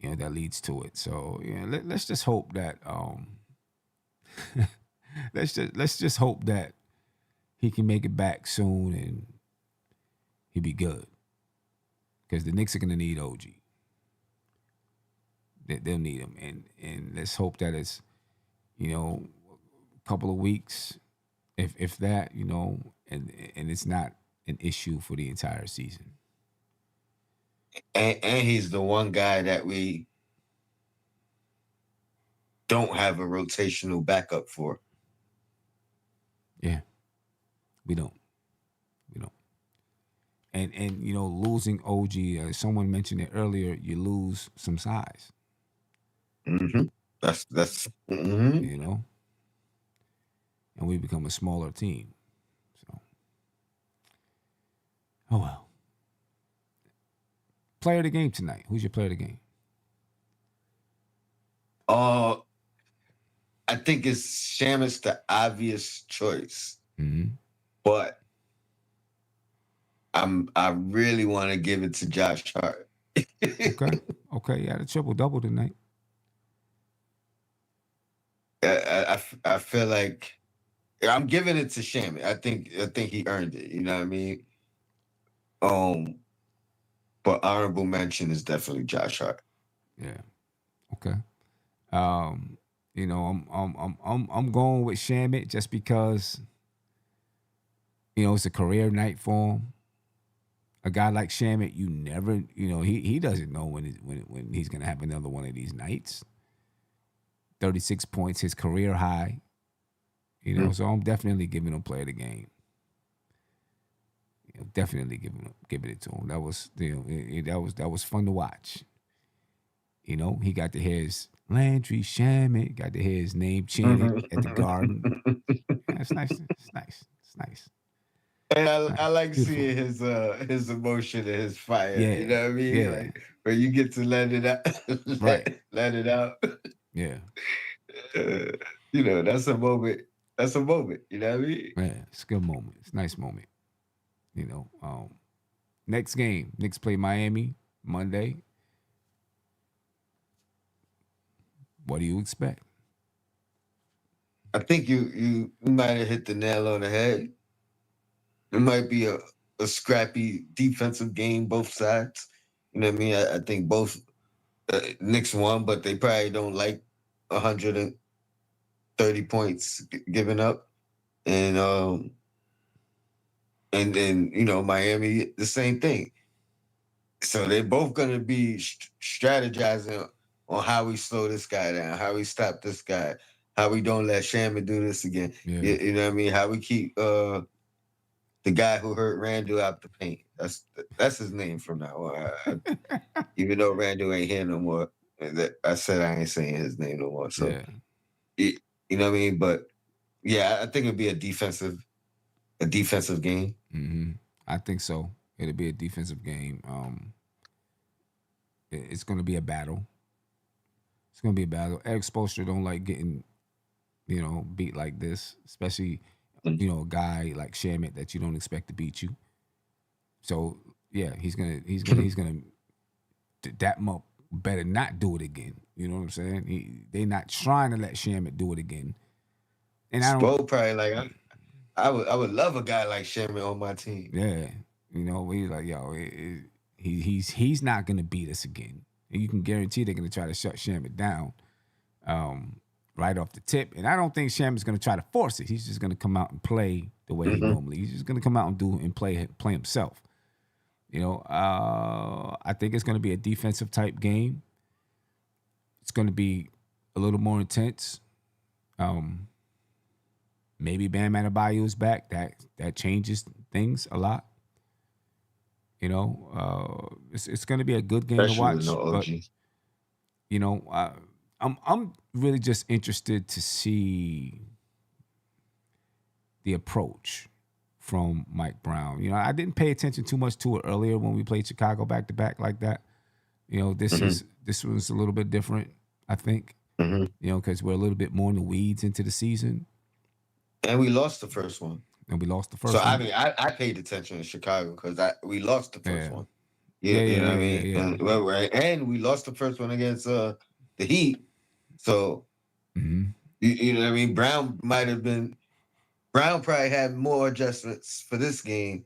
that leads to it. So let's just hope that let's just hope that he can make it back soon and he'll be good. Because the Knicks are gonna need OG. They'll need him, and let's hope that it's a couple of weeks, if that, and it's not an issue for the entire season. And he's the one guy that we don't have a rotational backup for. Yeah, we don't. And losing OG, someone mentioned it earlier, you lose some size. Mm-hmm. That's and we become a smaller team. So, oh well. Player of the game tonight. Who's your player of the game? I think it's Shamet's the obvious choice, but I really want to give it to Josh Hart. Okay, yeah, the triple double tonight. I feel like I'm giving it to Shamet. I think he earned it. You know what I mean? But honorable mention is definitely Josh Hart. Yeah. Okay. I'm going with Shamet just because it's a career night for him. A guy like Shamet, you never, he doesn't know when he's gonna have another one of these nights. 36 points, his career high. So I'm definitely giving him player of the game. Definitely giving it to him. That was that was fun to watch. He got to hear his Landry Shamet, got to hear his name chanted at the Garden. Yeah, it's nice. It's nice. And I like seeing his emotion and his fire. Yeah, you know what I mean? Yeah. Like, where you get to let it out. Let it out. Yeah. That's a moment. That's a moment. You know what I mean? Yeah, it's a good moment. It's a nice moment. Next game, Knicks play Miami Monday. What do you expect? I think you might have hit the nail on the head. It might be a scrappy defensive game, both sides. You know what I mean? I think both Knicks won, but they probably don't like 130 points given up. And then, Miami, the same thing. So they're both going to be strategizing on how we slow this guy down, how we stop this guy, how we don't let Shamet do this again. Yeah. You know what I mean? How we keep the guy who hurt Randall out the paint. That's his name from now on. Even though Randall ain't here no more, I said I ain't saying his name no more. So, you know what I mean? But yeah, I think it'd be a defensive game. Mm-hmm. I think so. It'll be a defensive game. It's going to be a battle. It's going to be a battle. Eric Spoelstra don't like getting, beat like this, especially, a guy like Shamet that you don't expect to beat you. So yeah, he's gonna that much better not do it again. You know what I'm saying? They're not trying to let Shamet do it again. And I don't. Spo probably like I would love a guy like Shamet on my team. Yeah, he's like, yo, he's not gonna beat us again. And you can guarantee they're gonna try to shut Shamet down, right off the tip. And I don't think Shamet's gonna try to force it. He's just gonna come out and play the way he normally. He's just gonna come out and play himself. I think it's gonna be a defensive type game. It's gonna be a little more intense. Maybe Bam Adebayo is back. That changes things a lot. It's going to be a good game Especially to watch. with no OG. But I'm really just interested to see the approach from Mike Brown. I didn't pay attention too much to it earlier when we played Chicago back to back like that. This was a little bit different, I think. Because we're a little bit more in the weeds into the season. And we lost the first one. So, one. I mean, I paid attention in Chicago because we lost the first one. You know what I mean? Yeah. And we lost the first one against the Heat. So, you know what I mean? Brown probably had more adjustments for this game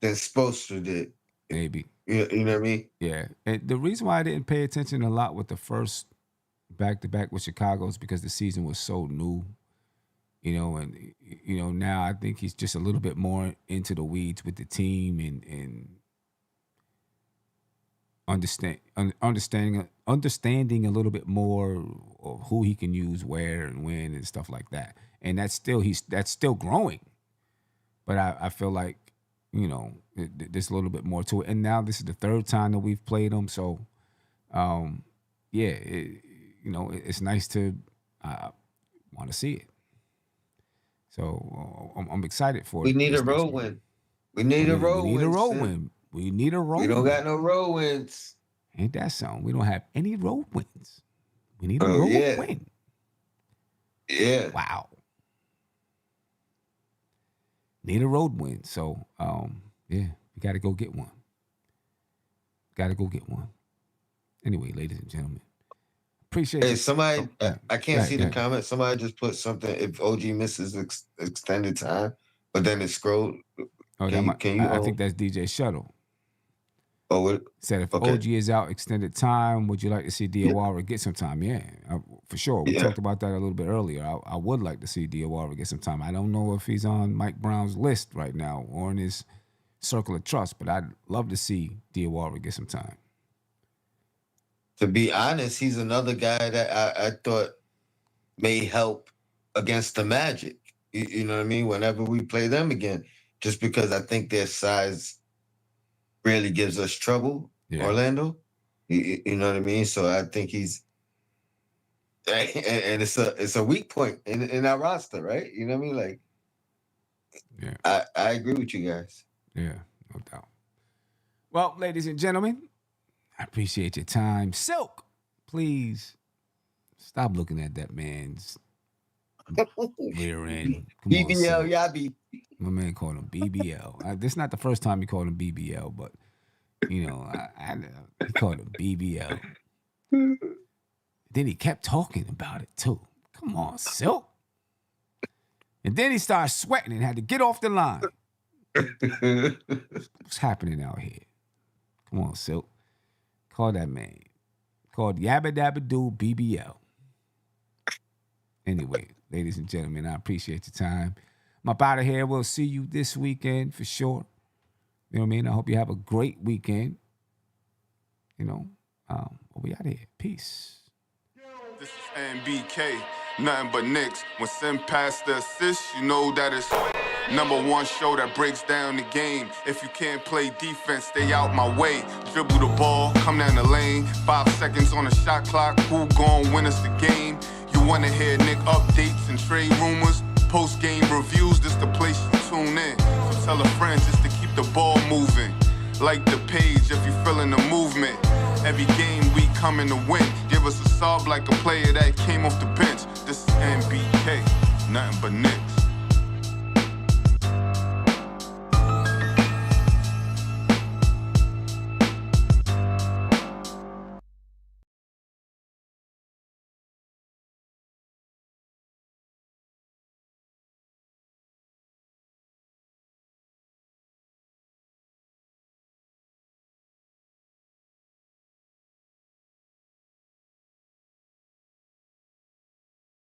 than Spoelstra did. Maybe. You know what I mean? Yeah. And the reason why I didn't pay attention a lot with the first back-to-back with Chicago is because the season was so new. Now I think he's just a little bit more into the weeds with the team and understanding a little bit more of who he can use where and when and stuff like that. And that's still growing. But I feel like, there's a little bit more to it. And now this is the third time that we've played him. So, it's nice to want to see it. So I'm excited for it. We need a road win. We need a road win. We need a road win. We don't got no road wins. Ain't that something? We don't have any road wins. We need a road win. Yeah. Wow. Need a road win. So, we got to go get one. Anyway, ladies and gentlemen. Appreciate it. Hey, somebody, I can't see the comment. Somebody just put something, if OG misses extended time, but then it scrolled. I think that's DJ Shuttle. Oh, said if OG is out extended time, would you like to see Diawara get some time? Yeah, for sure. We talked about that a little bit earlier. I would like to see Diawara get some time. I don't know if he's on Mike Brown's list right now or in his circle of trust, but I'd love to see Diawara get some time. To be honest, he's another guy that I thought may help against the Magic. You know what I mean? Whenever we play them again, just because I think their size really gives us trouble, Orlando. You know what I mean? So I think he's, and it's a weak point in our roster, right? You know what I mean? Like, I agree with you guys. Yeah, no doubt. Well, ladies and gentlemen, I appreciate your time. Silk, please stop looking at that man's rear end. BBL, Yabi. My man called him BBL. This is not the first time he called him BBL, but, he called him BBL. Then he kept talking about it, too. Come on, Silk. And then he started sweating and had to get off the line. What's happening out here? Come on, Silk. Call that man. Called Yabba Dabba Doo BBL. Anyway, ladies and gentlemen, I appreciate your time. I'm up out of here. We'll see you this weekend for sure. You know what I mean? I hope you have a great weekend. We'll be out of here. Peace. This is NBK, nothing but Knicks. When Sim passed the assist, you know that it's #1 show that breaks down the game. If you can't play defense, stay out my way. Dribble the ball, come down the lane. 5 seconds on the shot clock. Who gon' win us the game? You wanna hear Nick updates and trade rumors? Post-game reviews, this the place you tune in. So tell a friend just to keep the ball moving. Like the page if you feeling the movement. Every game we coming to win. Give us a sub like a player that came off the bench. This is NBK, nothing but Nick.